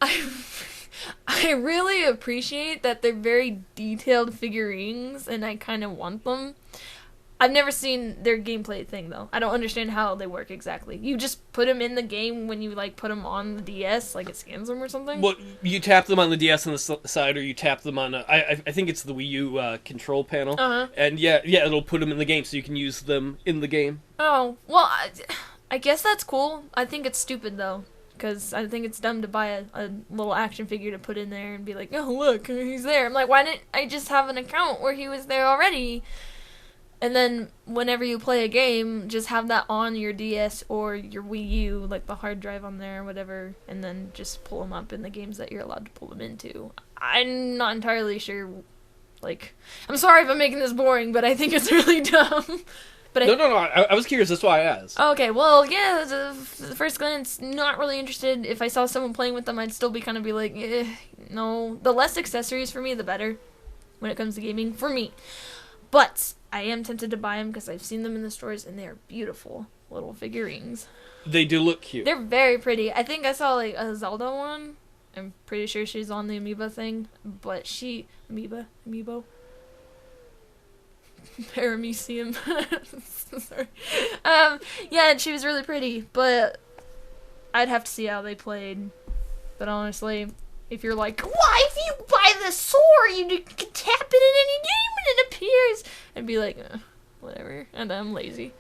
I really appreciate that they're very detailed figurines, and I kind of want them. I've never seen their gameplay thing, though. I don't understand how they work exactly. You just put them in the game when you, put them on the DS, it scans them or something? Well, you tap them on the DS on the side, or you tap them on, I think it's the Wii U control panel. Uh-huh. And yeah, it'll put them in the game so you can use them in the game. Oh, well, I guess that's cool. I think it's stupid, though. Because I think it's dumb to buy a little action figure to put in there and be like, oh, look, he's there. I'm like, why didn't I just have an account where he was there already? And then whenever you play a game, just have that on your DS or your Wii U, the hard drive on there or whatever, and then just pull them up in the games that you're allowed to pull them into. I'm not entirely sure, I'm sorry if I'm making this boring, but I think it's really dumb. But No, I was curious, that's why I asked. Okay, well, yeah, the first glance, not really interested. If I saw someone playing with them, I'd still be kind of be like, no. The less accessories for me, the better when it comes to gaming, for me. But I am tempted to buy them because I've seen them in the stores, and they are beautiful little figurines. They do look cute. They're very pretty. I think I saw, a Zelda one. I'm pretty sure she's on the Amiibo thing, but Amiibo? Paramecium. Sorry. Yeah, she was really pretty, but I'd have to see how they played. But honestly, if you're like, why, if you buy the sword, you can tap it in any game and it appears, I'd be like, whatever, and I'm lazy.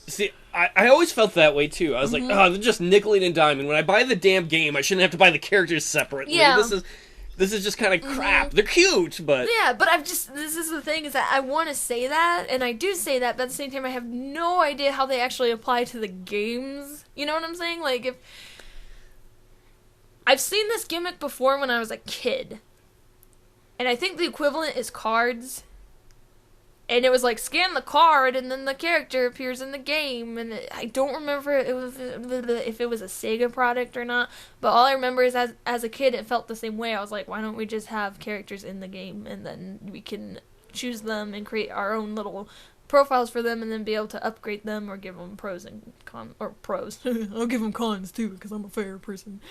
See, I always felt that way too. I was like, oh, they're just nickeling and diming. When I buy the damn game, I shouldn't have to buy the characters separately. Yeah. This is just kind of crap. They're cute, but... Yeah, but this is the thing, is that I want to say that, and I do say that, but at the same time, I have no idea how they actually apply to the games. You know what I'm saying? If... I've seen this gimmick before when I was a kid. And I think the equivalent is cards. And it was scan the card, and then the character appears in the game. And I don't remember if it was a Sega product or not. But all I remember is as a kid, it felt the same way. I was like, why don't we just have characters in the game, and then we can choose them and create our own little profiles for them, and then be able to upgrade them or give them pros and cons. Or pros. I'll give them cons, too, because I'm a fair person.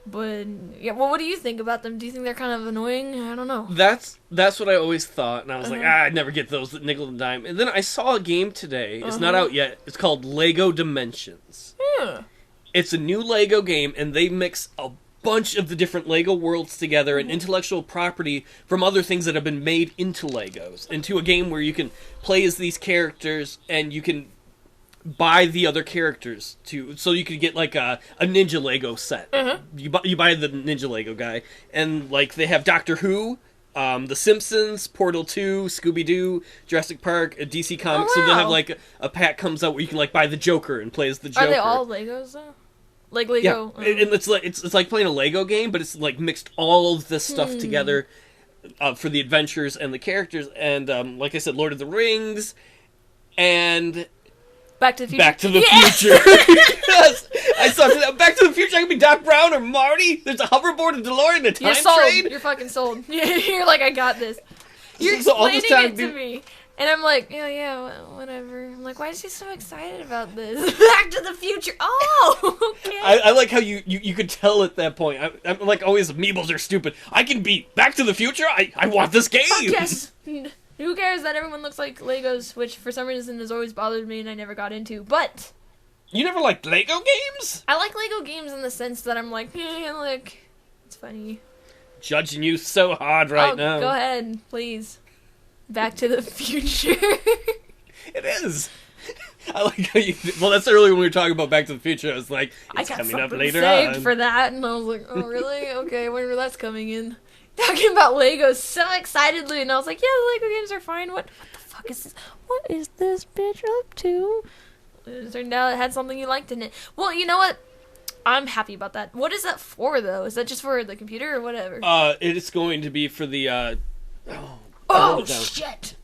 But, yeah, well, what do you think about them? Do you think they're kind of annoying? I don't know. That's what I always thought, and I was like, I'd never get those that nickel and dime. And then I saw a game today. It's not out yet. It's called Lego Dimensions. Yeah. It's a new Lego game, and they mix a bunch of the different Lego worlds together and intellectual property from other things that have been made into Legos, into a game where you can play as these characters and you can buy the other characters too. So you could get like a Ninja Lego set. You buy the Ninja Lego guy, and like they have Doctor Who, The Simpsons, Portal 2, Scooby-Doo, Jurassic Park, a DC Comics. So they'll have like a pack comes out where you can like buy the Joker and play as the Joker. Are they all Legos though? Like Lego? Yeah, and it's like playing a Lego game, but it's like mixed all of this stuff together for the adventures and the characters. And like I said, Lord of the Rings and Back to the Future. Back to the Future. Yes, I saw that. Back to the Future. I could be Doc Brown or Marty. There's a hoverboard, a DeLorean, a time You're sold. train. You're fucking sold. You're like, I got this. You're So all this explaining time it to me. And I'm like, yeah, whatever. I'm like, why is he so excited about this? Back to the Future. Oh, okay. I like how you could tell at that point. I'm like, always, Amiibos are stupid. I can be Back to the Future. I want this game. Fuck yes. Who cares that everyone looks like Legos, which for some reason has always bothered me and I never got into. But You never liked Lego games? I like Lego games in the sense that I'm like, look, it's funny. Judging you so hard right now. Go ahead, please. Back to the Future. It is. I like how you. Well, that's earlier when we were talking about Back to the Future. I was like, I it's got coming up something later saved on. for that, and I was like, oh really? Okay, whenever that's coming in. Talking about Legos so excitedly, and I was like, yeah, the Lego games are fine. What the fuck is this? What is this bitch up to? It turned out it had something you liked in it. Well, you know what? I'm happy about that. What is that for, though? Is that just for the computer or whatever? It is going to be for the. Oh shit!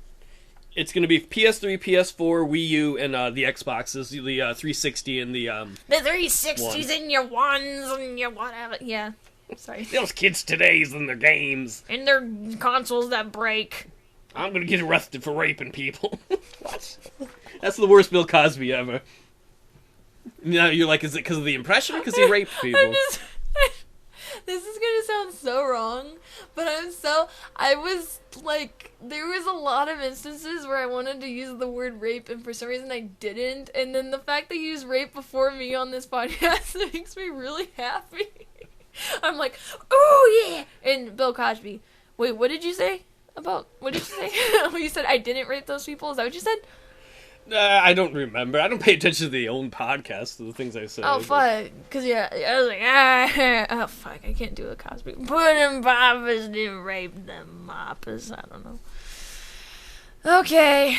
It's going to be PS3, PS4, Wii U, and the Xboxes, the 360 and the. The 360s One. and your ones and your whatever. Yeah. Sorry. Those kids today's and their games. And their consoles that break. I'm going to get arrested for raping people. What? That's the worst Bill Cosby ever. Now you're like, is it because of the impression or because he raped people? This is gonna sound so wrong, but I was like, there was a lot of instances where I wanted to use the word rape, and for some reason I didn't, and then the fact that you used rape before me on this podcast makes me really happy. I'm like, oh yeah! And Bill Cosby. Wait, what did you say? What did you say? You said I didn't rape those people? Is that what you said? I don't remember. I don't pay attention to the own podcast, to the things I say. Oh, fuck. Because, yeah, I was like, oh, fuck, I can't do a Cosby. Put them papas didn't rape them mapas. I don't know. Okay.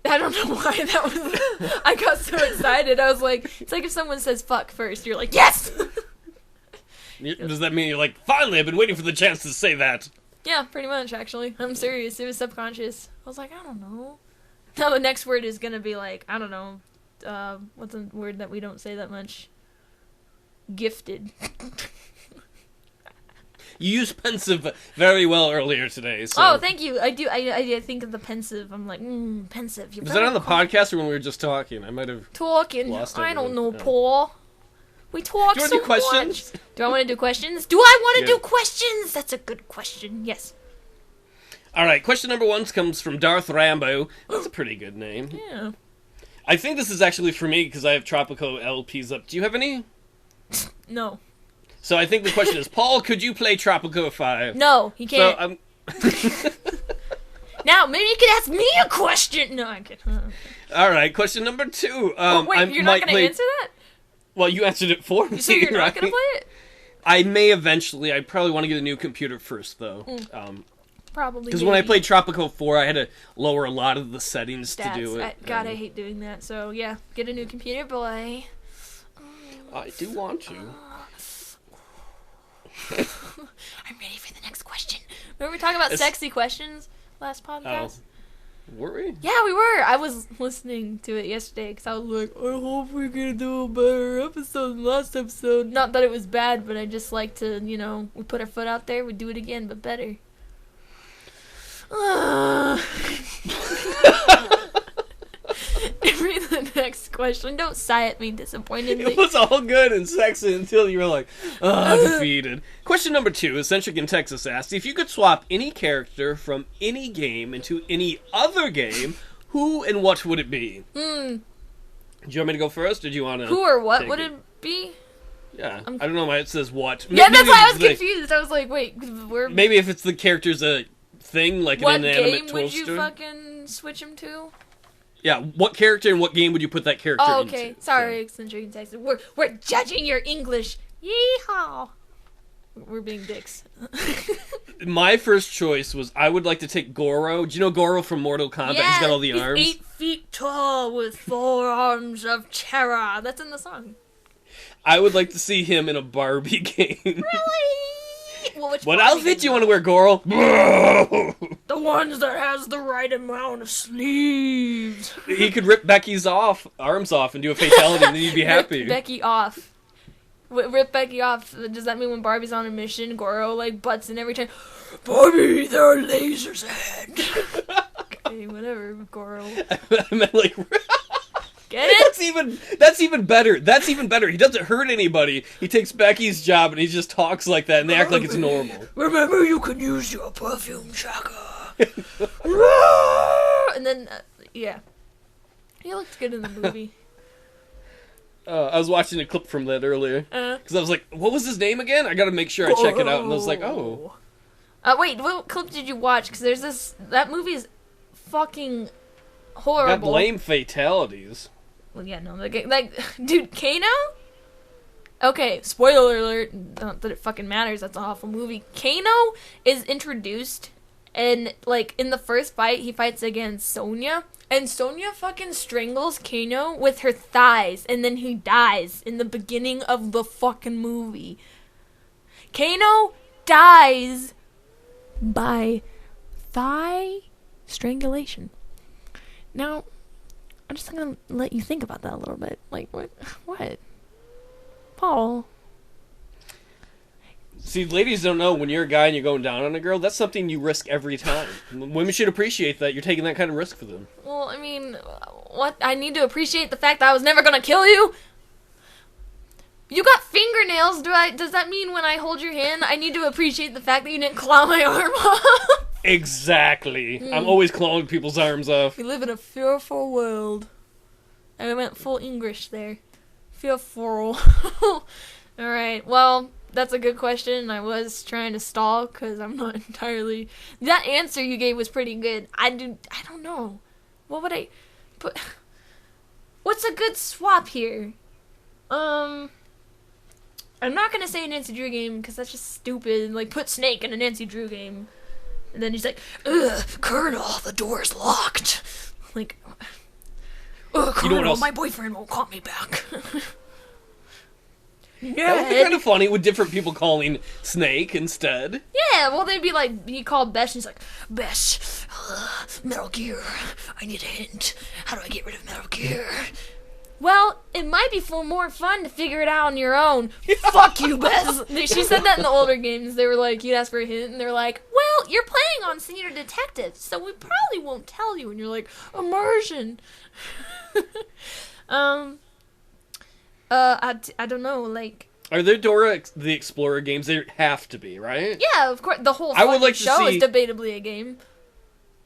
I don't know why that was... I got so excited. I was like, it's like if someone says fuck first, you're like, yes! Does that mean you're like, finally, I've been waiting for the chance to say that? Yeah, pretty much, actually. I'm serious. It was subconscious. I was like, I don't know. Now the next word is gonna be like, I don't know, what's a word that we don't say that much? Gifted. You used pensive very well earlier today. So. Oh, thank you. I do. I think of the pensive. I'm like, pensive. Was that on the podcast or when we were just talking? I might have talking. lost I don't everything. know, Yeah. Paul. We talk Do you so want to do questions? much. Do I want to do questions? Do I want to Yeah. do questions? That's a good question. Yes. All right, question number 1 comes from Darth Rambo. That's a pretty good name. Yeah. I think this is actually for me because I have Tropico LPs up. Do you have any? No. So I think the question is, Paul, could you play Tropico 5? No, he So can't. Now, maybe you could ask me a question. No, I'm kidding. All right, question number 2. Wait, I you're might not going to answer that? Well, you answered it for me. You said you're not right? going to play it? I may eventually. I probably want to get a new computer first, though. Probably. Because when I played Tropico 4, I had to lower a lot of the settings Stats. to do it. God, I hate doing that. So, yeah, get a new computer, boy. I do want to. I'm ready for the next question. Remember we were talking about sexy questions last podcast? Were we? Yeah, we were. I was listening to it yesterday because I was like, I hope we're going to do a better episode than last episode. Not that it was bad, but I just like to, we put our foot out there, we do it again, but better. Read the next question. Don't sigh at me disappointedly. It was all good and sexy until you were like, defeated. Question number 2, Eccentric in Texas asked, if you could swap any character from any game into any other game, who and what would it be? Do you want me to go first, or do you want to... Who or what would it be? Yeah, I don't know why it says what. Yeah, that's why I was confused. I was like, wait, maybe if it's the character's a thing, like an inanimate toaster. What game would you fucking switch him to? Yeah, what character and what game would you put that character into? Oh, okay. Sorry, eccentric and Texas. We're judging your English. Yeehaw! We're being dicks. My first choice was I would like to take Goro. Do you know Goro from Mortal Kombat? Yeah, he's got all the arms. 8 feet tall with 4 arms of terror. That's in the song. I would like to see him in a Barbie game. Really? Well, what outfit do you want to wear, Goro? The ones that has the right amount of sleeves. He could rip Becky's arms off and do a fatality, and then you'd be happy. Rip Becky off. Rip Becky off. Does that mean when Barbie's on a mission, Goro like butts in every time? Barbie, there are lasers ahead. Okay, whatever, Goro. I meant like. Get it? That's even better. That's even better. He doesn't hurt anybody. He takes Becky's job and he just talks like that, and they act like it's normal. Remember, you can use your perfume, Shaka. And then, yeah, he looked good in the movie. I was watching a clip from that earlier because I was like, "What was his name again?" I got to make sure I check it out, and I was like, "Oh." Wait, what clip did you watch? Because that movie is fucking horrible. Got lame fatalities. Well, yeah, no, like, dude, Kano? Okay, spoiler alert, not that it fucking matters, that's an awful movie. Kano is introduced, and, like, in the first fight, he fights against Sonya, and Sonya fucking strangles Kano with her thighs, and then he dies in the beginning of the fucking movie. Kano dies by thigh strangulation. Now, I'm just gonna let you think about that a little bit. Like, what? Paul? See, ladies don't know when you're a guy and you're going down on a girl, that's something you risk every time. Women should appreciate that. You're taking that kind of risk for them. Well, I mean, what? I need to appreciate the fact that I was never gonna kill you? You got fingernails. Does that mean when I hold your hand, I need to appreciate the fact that you didn't claw my arm off? Exactly. I'm always clawing people's arms off. We live in a fearful world. I went full English there. Fearful. Alright, well, that's a good question. I was trying to stall because I'm not entirely... That answer you gave was pretty good. I don't know. What would I... put? What's a good swap here? I'm not gonna say a Nancy Drew game because that's just stupid. Like, put Snake in a Nancy Drew game. And then he's like, ugh, Colonel, the door's locked. Like, ugh, Colonel, my boyfriend won't call me back. That would be kind of funny with different people calling Snake instead. Yeah, well, they'd be like, he called Besh, and he's like, Besh, Metal Gear, I need a hint. How do I get rid of Metal Gear? Well, it might be more fun to figure it out on your own. Fuck you, Bess. She said that in the older games. They were like, you'd ask for a hint, and they're like, well, you're playing on Senior Detective, so we probably won't tell you. And you're like, immersion. I don't know, like... Are there Dora the Explorer games? They have to be, right? Yeah, of course. The whole show is debatably a game.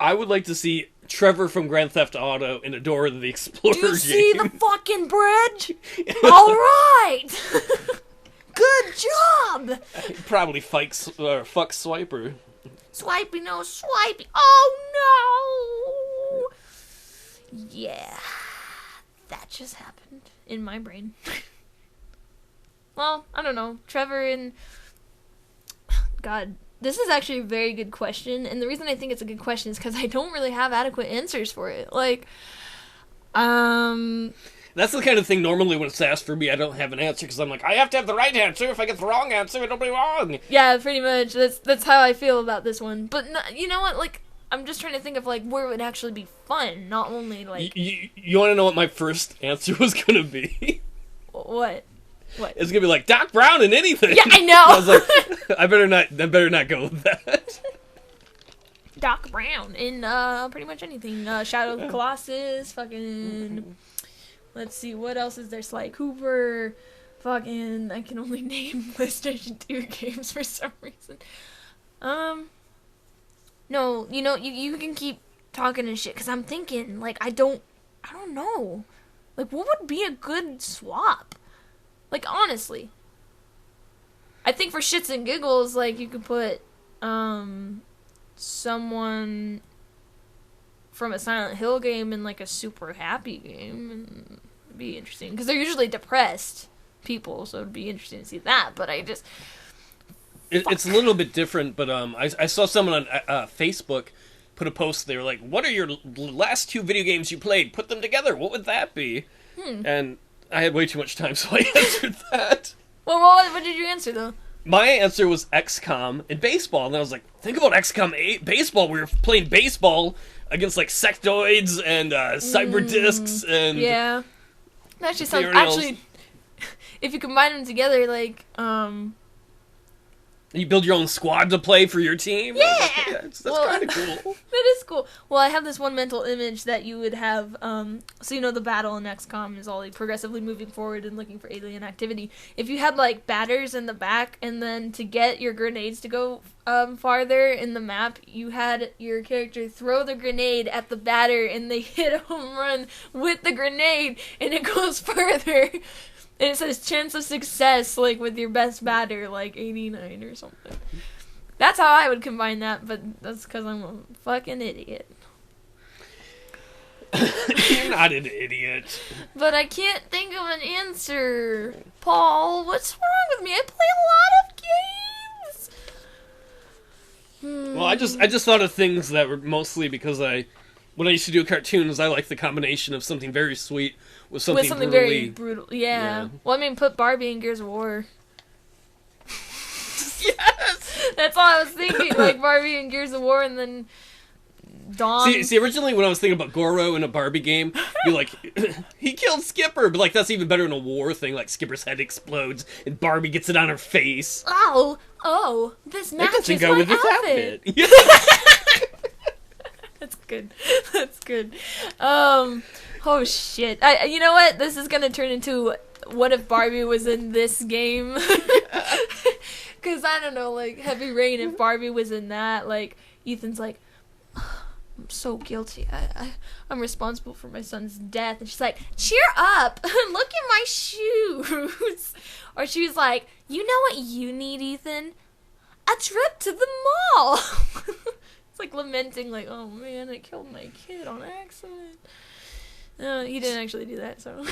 I would like to see Trevor from Grand Theft Auto in a Dora the Explorer game. Do you see the fucking bridge? All right! Good job! He'd probably fuck Swiper. Swipey, no, swipey. Oh, no! Yeah. That just happened in my brain. Well, I don't know. Trevor and... God, this is actually a very good question, and the reason I think it's a good question is because I don't really have adequate answers for it. Like, That's the kind of thing normally when it's asked for me, I don't have an answer, because I'm like, I have to have the right answer. If I get the wrong answer, it'll be wrong. Yeah, pretty much. That's how I feel about this one. But you know what? Like, I'm just trying to think of, like, where it would actually be fun, not only, like... You want to know what my first answer was going to be? What? What? It's gonna be like Doc Brown in anything. Yeah, I know. I was like, I better not go with that. Doc Brown in pretty much anything. Shadow of the Colossus, fucking. Let's see, what else is there? Sly Cooper, fucking. I can only name PlayStation 2 games for some reason. No, you can keep talking and shit because I'm thinking like I don't know, like what would be a good swap? Like, honestly. I think for shits and giggles, like, you could put someone from a Silent Hill game in, like, a super happy game, and it'd be interesting, because they're usually depressed people, so it'd be interesting to see that, but I just... It's a little bit different, but I saw someone on Facebook put a post. They were like, "What are your last 2 video games you played? Put them together. What would that be?" And I had way too much time, so I answered that. Well, what did you answer, though? My answer was XCOM and baseball, and I was like, think about XCOM 8 baseball. We were playing baseball against like sectoids and cyber discs and yeah. That actually sounds actually. If you combine them together, like you build your own squad to play for your team. Yeah, that's kind of cool. That is cool. Well, I have this one mental image that you would have. So you know the battle in XCOM is all like progressively moving forward and looking for alien activity. If you had like batters in the back, and then to get your grenades to go farther in the map, you had your character throw the grenade at the batter, and they hit a home run with the grenade, and it goes further. And it says chance of success, like, with your best batter, like, 89 or something. That's how I would combine that, but that's because I'm a fucking idiot. You're not an idiot. But I can't think of an answer. Paul, what's wrong with me? I play a lot of games. Well, I just thought of things that were mostly because when I used to do cartoons, I liked the combination of something very sweet with something very brutal. Yeah. Well, I mean, put Barbie in Gears of War. Yes! That's all I was thinking. Like, Barbie in Gears of War, and then Dawn. See, originally when I was thinking about Goro in a Barbie game, you're like, he killed Skipper, but like that's even better in a war thing. Like Skipper's head explodes and Barbie gets it on her face. Oh, this matches go my with this outfit. That's good. That's good. Oh shit. You know what? This is gonna turn into what if Barbie was in this game? Because I don't know, like Heavy Rain. If Barbie was in that, like Ethan's like, I'm so guilty. I'm responsible for my son's death, and she's like, cheer up, look at my shoes. Or she's like, you know what you need, Ethan? A trip to the mall. It's like lamenting, like, oh man, I killed my kid on accident. He didn't actually do that, so.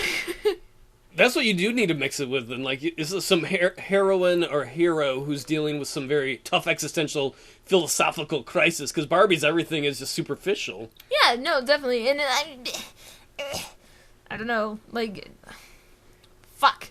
That's what you do need to mix it with, and like, is this some heroine or hero who's dealing with some very tough existential philosophical crisis? Because Barbie's everything is just superficial. Yeah, no, definitely, and I don't know, like, fuck.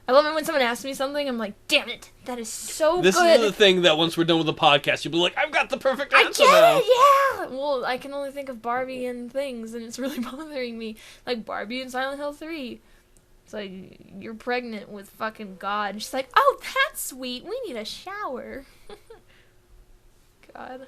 I love it when someone asks me something, I'm like, damn it, that is so this good. This is the thing that once we're done with the podcast, you'll be like, I've got the perfect answer now. now. Yeah! Well, I can only think of Barbie and things, and it's really bothering me. Like Barbie in Silent Hill 3. It's like, you're pregnant with fucking God. And she's like, oh, that's sweet, we need a shower. God.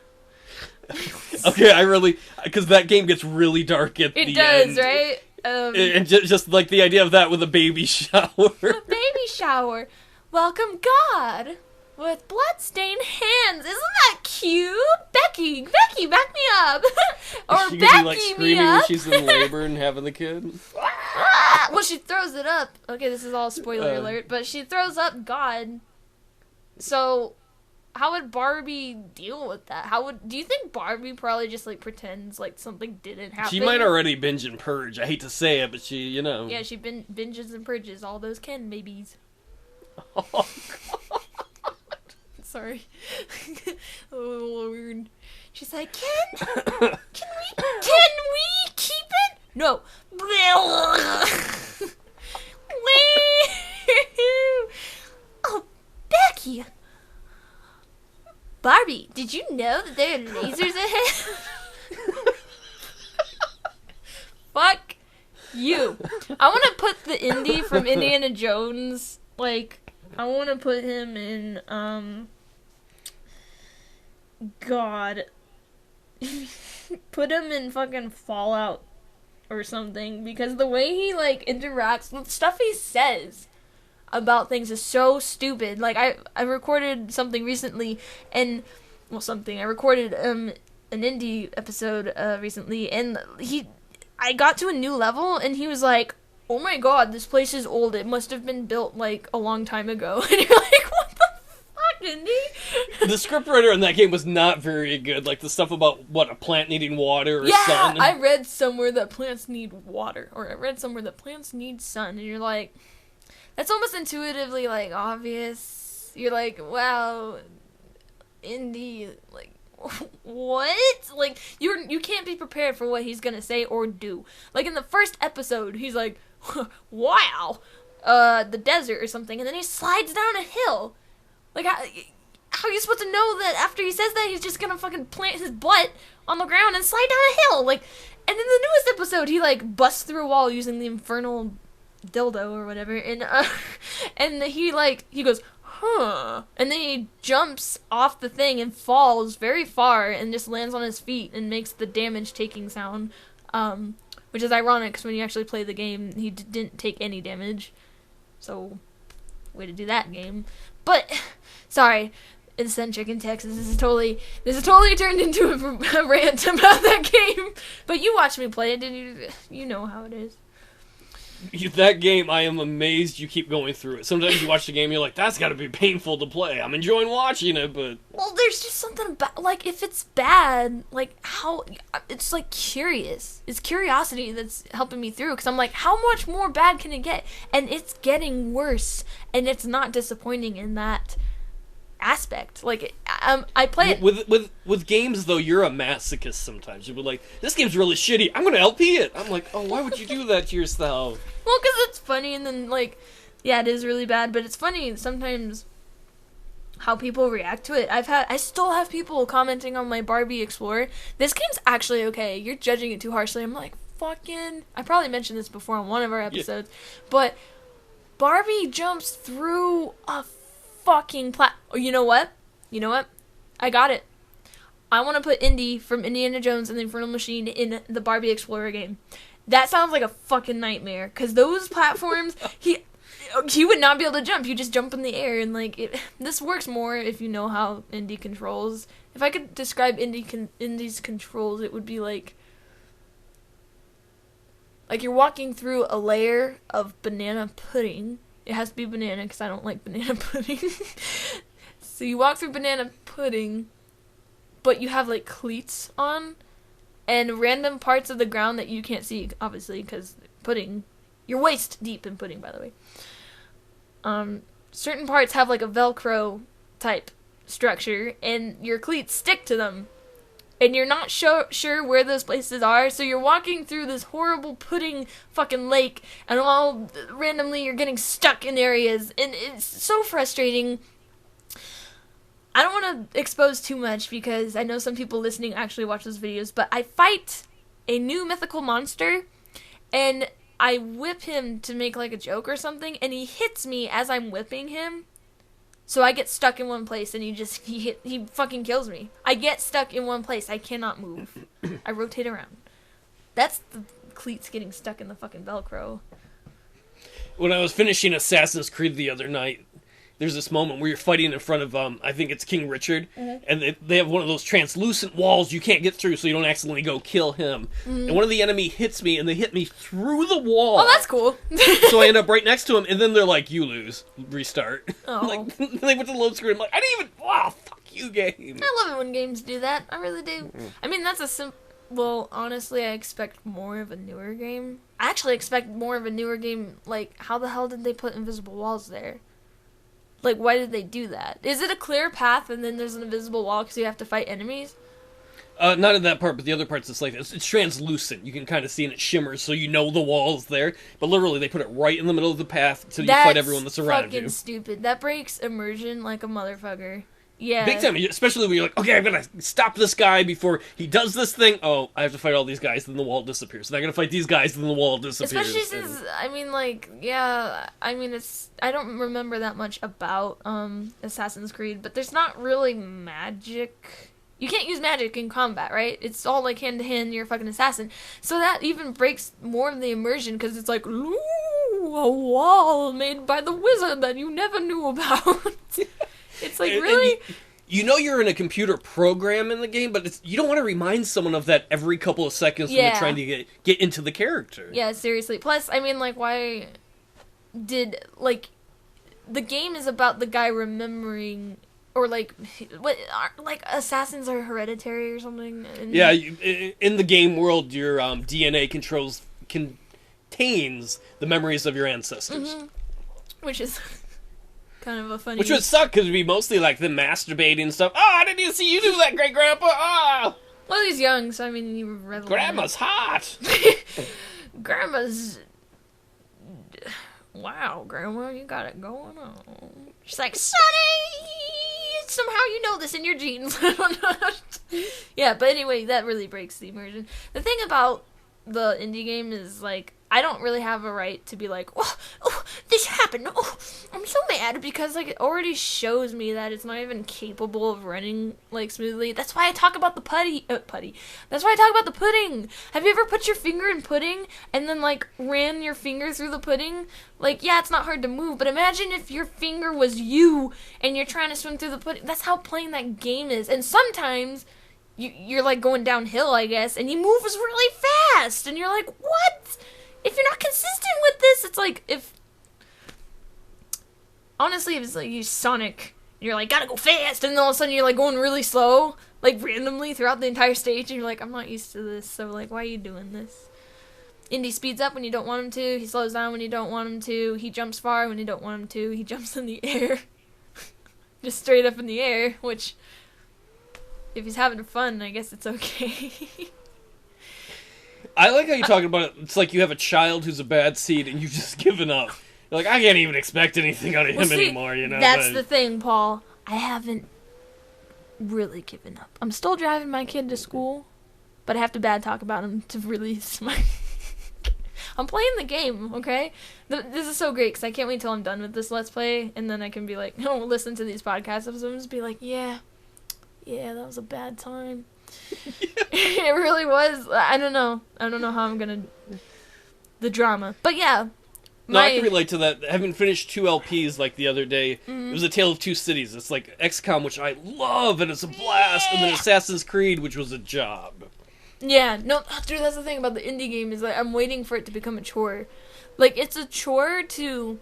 Okay, because that game gets really dark at the end. It does, right? And just like the idea of that with a baby shower. A baby shower. Welcome God with bloodstained hands. Isn't that cute? Becky, back me up. Or she Becky be like screaming me up. when she's in labor and having the kid. Well, she throws it up. Okay, this is all spoiler alert, but she throws up God. So, how would Barbie deal with that? Do you think Barbie probably just like pretends like something didn't happen? She might already binge and purge. I hate to say it, but she, you know. Yeah, she binges and purges all those Ken babies. Oh, God. Sorry. Oh, Lord. She's like, Ken, can we keep it? No. Oh, Becky. Barbie, did you know that there are lasers ahead? Fuck you. I want to put the Indy from Indiana Jones, like, I want to put him in, God. Put him in fucking Fallout or something, because the way he, like, interacts, the stuff he says about things is so stupid. Like, I recorded something recently, and, well, I recorded, an indie episode, recently, and I got to a new level, and he was like, oh my god, this place is old, it must have been built, like, a long time ago, and you're like, what the Didn't he? The scriptwriter in that game was not very good. Like, the stuff about, a plant needing water or Yeah, sun. I read somewhere that plants need water. Or I read somewhere that plants need sun. And you're like, that's almost intuitively, like, obvious. You're like, wow, Indy, like, what? Like, you can't be prepared for what he's gonna say or do. Like, in the first episode, he's like, wow, the desert or something, and then he slides down a hill. Like, how are you supposed to know that after he says that he's just gonna fucking plant his butt on the ground and slide down a hill? Like, and in the newest episode, he, like, busts through a wall using the infernal dildo or whatever, and he goes, huh, and then he jumps off the thing and falls very far and just lands on his feet and makes the damage-taking sound, which is ironic, because when you actually play the game, he didn't take any damage, so, way to do that, game. But, sorry, eccentric in Texas, this is totally turned into a rant about that game, but you watched me play it, didn't you? You know how it is. That game, I am amazed you keep going through it. Sometimes you watch the game, you're like, that's gotta be painful to play. I'm enjoying watching it, but... Well, there's just something about, like, if it's bad, like, how... It's, like, curious. It's curiosity that's helping me through, because I'm like, how much more bad can it get? And it's getting worse, and it's not disappointing in that aspect. Like, I play it... With games, though, you're a masochist sometimes. You'll be like, this game's really shitty, I'm gonna LP it! I'm like, oh, why would you do that to yourself? Well, because it's funny, and then, like, yeah, it is really bad, but it's funny sometimes how people react to it. I still have people commenting on my Barbie Explorer. This game's actually okay. You're judging it too harshly. I'm like, fucking... I probably mentioned this before on one of our episodes, but Barbie jumps through a fucking You know what? I got it. I want to put Indy from Indiana Jones and the Infernal Machine in the Barbie Explorer game. That sounds like a fucking nightmare, because those platforms, he would not be able to jump. You just jump in the air, and, like, this works more if you know how Indy controls. If I could describe Indy's controls, it would be like you're walking through a layer of banana pudding. It has to be banana, because I don't like banana pudding. So you walk through banana pudding, but you have, like, cleats on, and random parts of the ground that you can't see, obviously, because pudding, you're waist deep in pudding, by the way. Certain parts have, like, a Velcro type structure, and your cleats stick to them, and you're not sure where those places are, so you're walking through this horrible pudding fucking lake, and all randomly you're getting stuck in areas, and it's so frustrating. I don't want to expose too much, because I know some people listening actually watch those videos, but I fight a new mythical monster, and I whip him to make, like, a joke or something, and he hits me as I'm whipping him, so I get stuck in one place, and he fucking kills me. I get stuck in one place. I cannot move. I rotate around. That's the cleats getting stuck in the fucking Velcro. When I was finishing Assassin's Creed the other night, there's this moment where you're fighting in front of, I think it's King Richard, and they have one of those translucent walls you can't get through so you don't accidentally go kill him. And one of the enemy hits me, and they hit me through the wall. Oh, that's cool. So I end up right next to him, and then they're like, you lose. Restart. Oh. Like, they went to the load screen, I'm like, I didn't even... Wow, fuck you, game. I love it when games do that. I really do. I mean, that's a simple... Well, honestly, I expect more of a newer game. I actually expect more of a newer game. Like, how the hell did they put invisible walls there? Like, why did they do that? Is it a clear path and then there's an invisible wall because you have to fight enemies? Not in that part, but the other parts, it's like, it's translucent. You can kind of see and it shimmers, so you know the wall's there. But literally, they put it right in the middle of the path so you fight everyone that's around you. That's fucking stupid. That breaks immersion like a motherfucker. Yeah. Big time, especially when you're like, okay, I'm gonna stop this guy before he does this thing. Oh, I have to fight all these guys, then the wall disappears. Then I gotta fight these guys, then the wall disappears. Especially since, I mean, like, yeah, I mean, I don't remember that much about, Assassin's Creed, but there's not really magic. You can't use magic in combat, right? It's all, like, hand-to-hand, you're a fucking assassin. So that even breaks more of the immersion, because it's like, ooh, a wall made by the wizard that you never knew about. It's like, really? You know you're in a computer program in the game, but you don't want to remind someone of that every couple of seconds when you're trying to get into the character. Yeah, seriously. Plus, I mean, like, why did, like, the game is about the guy remembering, or like like assassins are hereditary or something. And Yeah, in the game world, your DNA contains the memories of your ancestors. which is kind of a funny. Which would suck because it'd be mostly like them masturbating and stuff. Oh, I didn't even see you do that, great grandpa. Oh, well, he's young, so I mean, you revel. Grandma's hot. Grandma's. Wow, Grandma, you got it going on. She's like, Sonny, somehow you know this in your genes. I don't know. Yeah, but anyway, that really breaks the immersion. The thing about the indie game is, like, I don't really have a right to be like, oh, this happened. Oh, I'm so mad because, like, it already shows me that it's not even capable of running, like, smoothly. That's why I talk about the putty. That's why I talk about the pudding. Have you ever put your finger in pudding and then, like, ran your finger through the pudding? Like, yeah, it's not hard to move, but imagine if your finger was you and you're trying to swim through the pudding. That's how plain that game is. And sometimes you're, like, going downhill, I guess, and he moves really fast. And you're like, what? If you're not consistent with this, it's like if honestly, if it's like you Sonic, you're like, gotta go fast, and then all of a sudden you're like going really slow, like randomly throughout the entire stage, and you're like, I'm not used to this, so like, why are you doing this? Indy speeds up when you don't want him to, he slows down when you don't want him to, he jumps far when you don't want him to, he jumps in the air. Just straight up in the air, which, if he's having fun, I guess it's okay. I like how you talk about it. It's like you have a child who's a bad seed and you've just given up. You're like, I can't even expect anything out of him anymore, you know? That's the thing, Paul. I haven't really given up. I'm still driving my kid to school, but I have to bad talk about him to release my... I'm playing the game, okay? This is so great, because I can't wait till I'm done with this Let's Play, and then I can be like, oh, listen to these podcast episodes and just be like, yeah, that was a bad time. It really was. I don't know how I'm gonna the drama, but yeah. No, I can relate to that. Having finished 2 LPs like the other day, It was A Tale of Two Cities. It's like XCOM, which I love, and it's a blast, and then Assassin's Creed, which was a job. Yeah, no, dude, that's the thing about the indie game is like I'm waiting for it to become a chore. Like it's a chore to.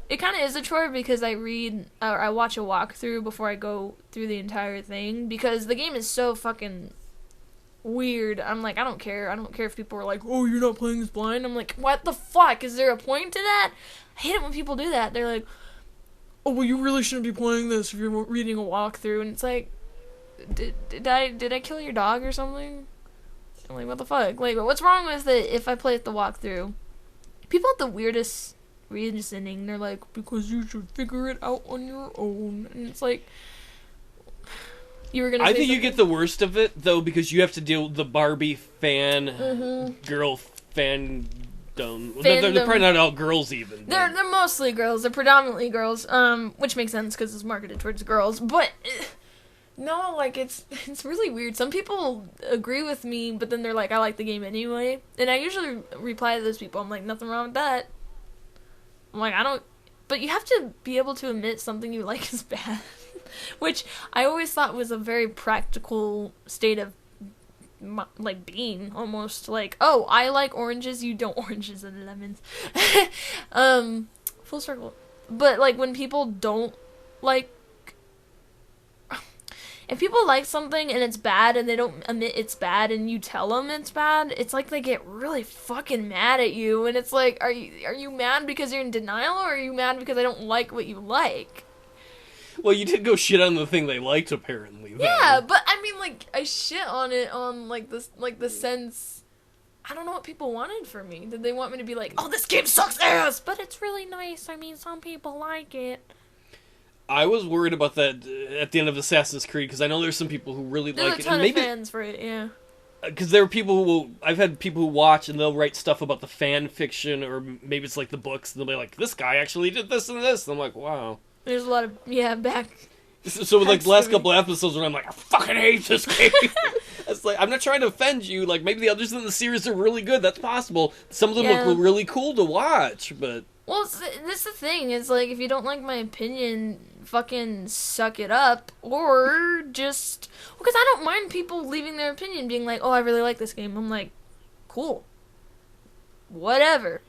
It kind of is a chore because I read or I watch a walkthrough before I go through the entire thing because the game is so fucking weird. I'm like, I don't care. I don't care if people are like, oh, you're not playing this blind. I'm like, what the fuck? Is there a point to that? I hate it when people do that. They're like, oh, well, you really shouldn't be playing this if you're reading a walkthrough. And it's like, did I kill your dog or something? I'm like, what the fuck? Like, what's wrong with it if I play the walkthrough? People have the weirdest reasoning. They're like, because you should figure it out on your own. And it's like, you were gonna say I think something? You get the worst of it, though, because you have to deal with the Barbie girl fandom. They're probably not all girls, even. They're mostly girls. They're predominantly girls, which makes sense because it's marketed towards girls. But, no, like, it's really weird. Some people agree with me, but then they're like, I like the game anyway. And I usually reply to those people. I'm like, nothing wrong with that. I'm like, I don't... But you have to be able to admit something you like is bad. Which I always thought was a very practical state of, like, being, almost. Like, oh, I like oranges, you don't oranges and lemons. Full circle. But, like, when people don't like... If people like something and it's bad and they don't admit it's bad and you tell them it's bad, it's like they get really fucking mad at you. And it's like, are you mad because you're in denial or are you mad because I don't like what you like? Well, you did go shit on the thing they liked, apparently. Though. Yeah, but I mean, like, I shit on it on, like, this, like, the sense... I don't know what people wanted from me. Did they want me to be like, oh, this game sucks ass, but it's really nice. I mean, some people like it. I was worried about that at the end of Assassin's Creed, because I know there's some people who really like it. There's a ton of fans for it, yeah. Because there are people who I've had people who watch and they'll write stuff about the fan fiction, or maybe it's like the books, and they'll be like, this guy actually did this and this. And I'm like, wow. There's a lot of, back... So with, like, the last couple episodes when I'm like, I fucking hate this game. It's like, I'm not trying to offend you. Like, maybe the others in the series are really good. That's possible. Some of them look really cool to watch, but... Well, that's the thing. Is like, if you don't like my opinion, fucking suck it up. Or just... Because I don't mind people leaving their opinion, being like, oh, I really like this game. I'm like, cool. Whatever.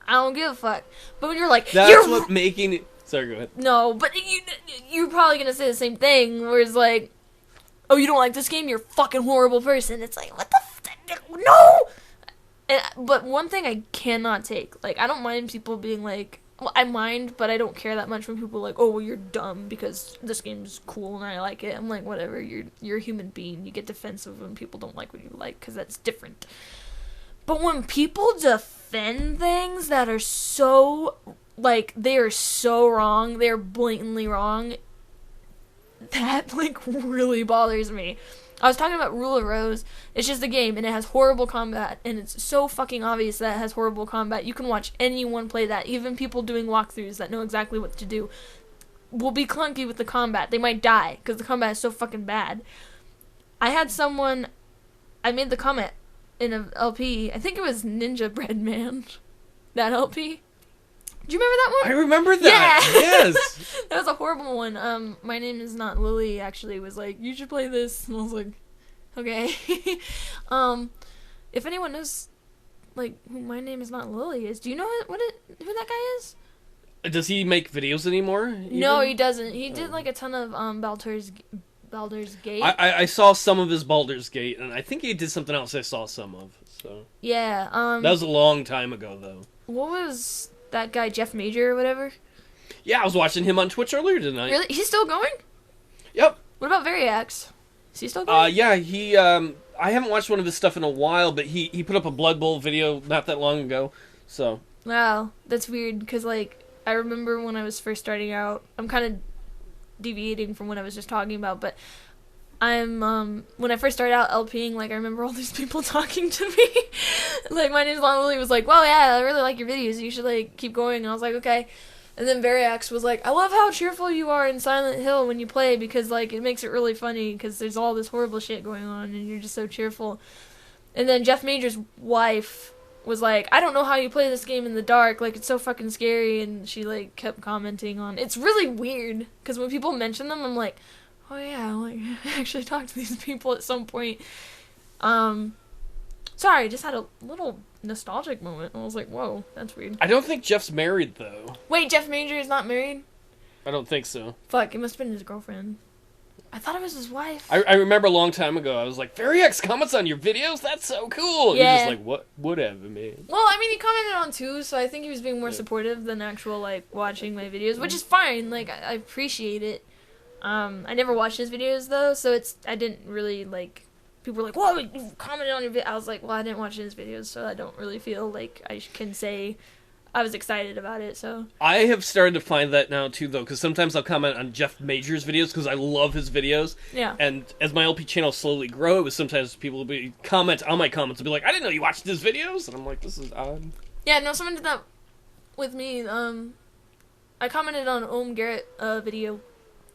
I don't give a fuck. But when you're like, That's what making it... Sorry, go ahead. No, but you're probably gonna say the same thing, where it's like, oh, you don't like this game? You're a fucking horrible person. It's like, what the no! But one thing I cannot take, like, I don't mind people being like, well, I mind, but I don't care that much when people are like, oh, well, you're dumb because this game's cool and I like it. I'm like, whatever, you're a human being. You get defensive when people don't like what you like, because that's different. But when people defend things that are so, like, they are so wrong, they're blatantly wrong, that, like, really bothers me. I was talking about Rule of Rose. It's just a game, and it has horrible combat, and it's so fucking obvious that it has horrible combat. You can watch anyone play that. Even people doing walkthroughs that know exactly what to do will be clunky with the combat. They might die, because the combat is so fucking bad. I made the comment in an LP, I think it was Ninja Bread Man, that LP. Do you remember that one? I remember that. Yeah. Yes. That was a horrible one. My Name Is Not Lily actually was like, you should play this, and I was like, okay. If anyone knows, like, who My Name Is Not Lily is, do you know who that guy is? Does he make videos anymore? Even? No, he doesn't. He did like a ton of Baldur's Gate. I saw some of his Baldur's Gate, and I think he did something else I saw some of. So yeah. That was a long time ago, though. What was that guy, Jeff Major or whatever? Yeah, I was watching him on Twitch earlier tonight. Really? He's still going? Yep. What about Variax? Is he still going? Yeah, he, I haven't watched one of his stuff in a while, but he put up a Blood Bowl video not that long ago, so. Wow, that's weird, because, like, I remember when I was first starting out, I'm kind of deviating from what I was just talking about, but when I first started out LPing, like, I remember all these people talking to me. Like, My Name's Not Lily was like, well, yeah, I really like your videos, you should, like, keep going, and I was like, okay. And then Variax was like, I love how cheerful you are in Silent Hill when you play, because, like, it makes it really funny, because there's all this horrible shit going on, and you're just so cheerful. And then Jeff Major's wife was like, I don't know how you play this game in the dark, like, it's so fucking scary, and she, like, kept commenting on, it's really weird, because when people mention them, I'm like, oh yeah, like, I actually talked to these people at some point. Sorry, I just had a little nostalgic moment. I was like, whoa, that's weird. I don't think Jeff's married, though. Wait, Jeff Major is not married? I don't think so. Fuck, it must have been his girlfriend. I thought it was his wife. I remember a long time ago, I was like, Variax comments on your videos? That's so cool! Yeah. He was just like, what? Whatever, man. Well, I mean, he commented on two, so I think he was being more supportive than actual, like, watching my videos, which is fine. Like, I appreciate it. I never watched his videos, though, so I didn't really, like, people were like, whoa, you commented on your video. I was like, well, I didn't watch his videos, so I don't really feel like I can say I was excited about it, so. I have started to find that now, too, though, because sometimes I'll comment on Jeff Major's videos, because I love his videos. Yeah. And as my LP channel slowly grows, sometimes people will comment on my comments and be like, I didn't know you watched his videos! And I'm like, this is odd. Yeah, no, someone did that with me. I commented on Ohm Garrett video,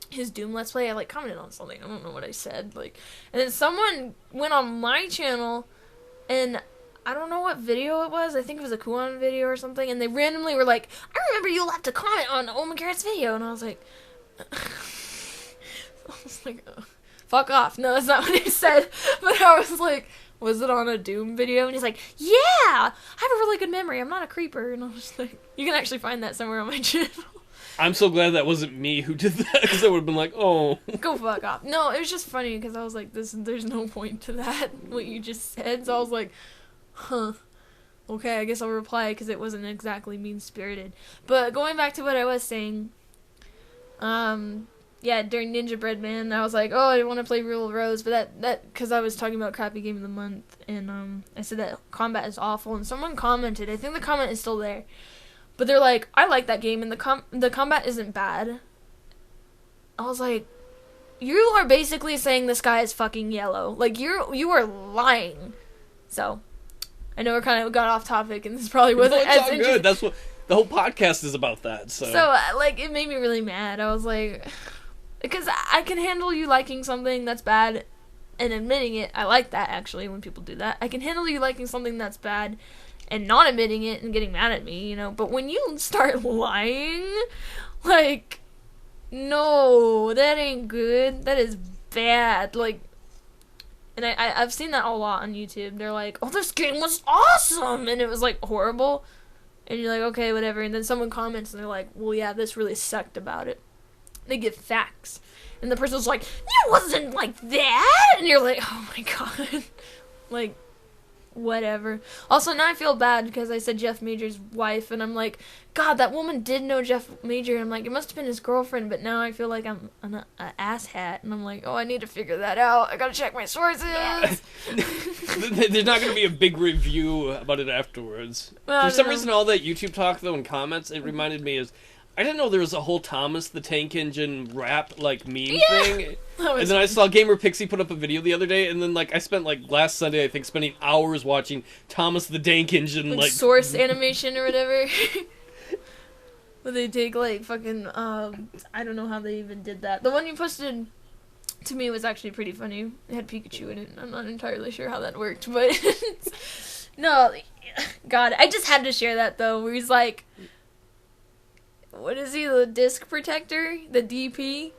his Doom Let's Play. I, like, commented on something. I don't know what I said. Like, and then someone went on my channel, and I don't know what video it was. I think it was a Kuon video or something, and they randomly were like, I remember you left a comment on Ohm Garrett's video, and I was like, fuck off. No, that's not what he said. But I was like, was it on a Doom video? And he's like, yeah, I have a really good memory. I'm not a creeper. And I was like, you can actually find that somewhere on my channel. I'm so glad that wasn't me who did that, because I would have been like, oh. Go fuck off. No, it was just funny, because I was like, there's no point to that, what you just said. So I was like, huh. Okay, I guess I'll reply, because it wasn't exactly mean-spirited. But going back to what I was saying, yeah, during Ninja Bread Man, I was like, oh, I want to play Rule of Rose, but that, because I was talking about Crappy Game of the Month, and, I said that combat is awful, and someone commented, I think the comment is still there, but they're like, I like that game, and the combat isn't bad. I was like, you are basically saying this guy is fucking yellow. Like, you are lying. So, I know we're kind of got off topic, and this probably wasn't as interesting. Good. That's what the whole podcast is about. That so like, it made me really mad. I was like, because I can handle you liking something that's bad and admitting it. I like that, actually, when people do that. I can handle you liking something that's bad and not admitting it and getting mad at me, you know. But when you start lying, like, no, that ain't good. That is bad. Like, and I've seen that a lot on YouTube. They're like, oh, this game was awesome, and it was, like, horrible. And you're like, okay, whatever. And then someone comments, and they're like, well, yeah, this really sucked about it. they give facts. And the person's like, it wasn't like that! And you're like, oh my god. Like, whatever. Also, now I feel bad because I said Jeff Major's wife, and I'm like, God, that woman did know Jeff Major. I'm like, it must have been his girlfriend, but now I feel like I'm an asshat, and I'm like, oh, I need to figure that out. I gotta check my sources. There's not going to be a big review about it afterwards. Well, For some reason, all that YouTube talk, though, in comments, it reminded me is, I didn't know there was a whole Thomas the Tank Engine rap, like, meme thing. And then I saw Gamerpixie put up a video the other day, and then, like, I spent, like, last Sunday, I think, spending hours watching Thomas the Tank Engine, like... source animation or whatever. Where they take, like, fucking, I don't know how they even did that. The one you posted to me was actually pretty funny. It had Pikachu in it. I'm not entirely sure how that worked, but... No, God, I just had to share that, though, where he's like... What is he, the disc protector? The DP?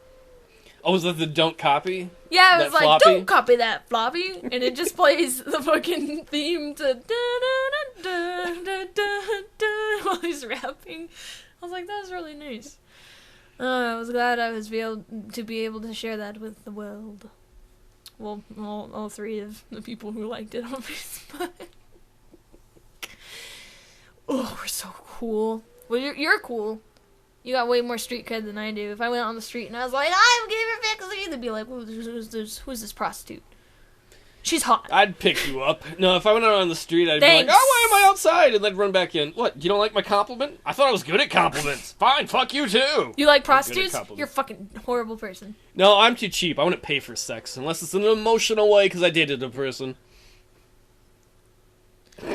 Oh, was that the don't copy? Yeah, it was that like, floppy? don't copy that floppy. And it just plays the fucking theme to da-da-da-da-da-da while he's rapping. I was like, that was really nice. I was glad I was be able to share that with the world. Well, all three of the people who liked it on Facebook. Oh, we're so cool. Well, you're cool. You got way more street cred than I do. If I went on the street and I was like, I'm Gamerpixie, they'd be like, who's this prostitute? She's hot. I'd pick you up. No, if I went out on the street, I'd Thanks. be like, oh, why am I outside? And then run back in. What, you don't like my compliment? I thought I was good at compliments. Fine, fuck you too. You like I'm good at prostitutes? compliments. You're a fucking horrible person. No, I'm too cheap. I wouldn't pay for sex unless it's in an emotional way because I dated a person.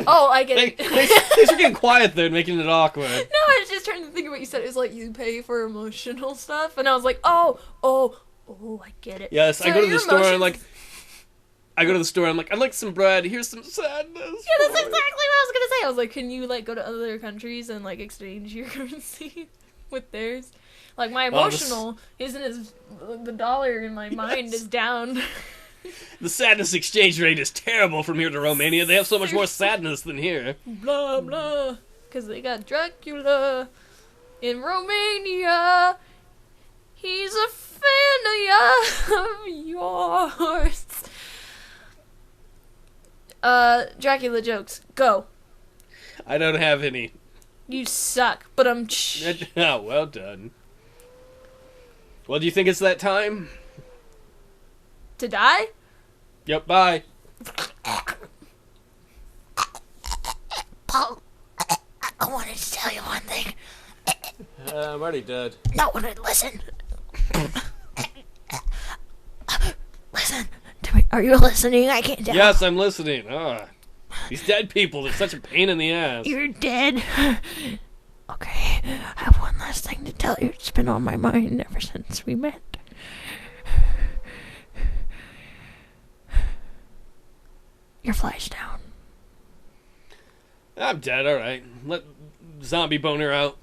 Oh, I get it. Thanks for getting quiet there and making it awkward. No, I was just trying to think of what you said. It was like, you pay for emotional stuff. And I was like, oh, I get it. Yes, So I go to your the store and I'm emotions- like, I'd like some bread. Here's some sadness. Yeah, that's exactly what I was gonna say. I was like, can you, like, go to other countries and, like, exchange your currency with theirs? Like, my emotional isn't as... The dollar in my mind is down. The sadness exchange rate is terrible from here to Romania. They have so much more sadness than here. Blah, blah. Because they got Dracula in Romania. He's a fan of yours. Dracula jokes. Go. I don't have any. You suck, but I'm... Oh, well done. Well, do you think it's that time? To die? Yep, bye. Paul, I wanted to tell you one thing. I'm already dead. No, listen. Listen to me. Are you listening? I can't tell. Yes, I'm listening. These dead people, they're such a pain in the ass. You're dead. Okay, I have one last thing to tell you. It's been on my mind ever since we met. Your fly's down. I'm dead, alright. Let zombie boner out.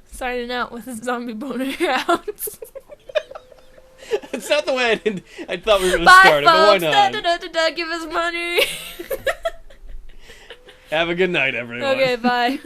Signing out with a zombie boner out. It's not the way I thought we were going to Bye, start it, but why folks. not? Da-da-da-da-da, give us money. Have a good night, everyone. Okay, bye.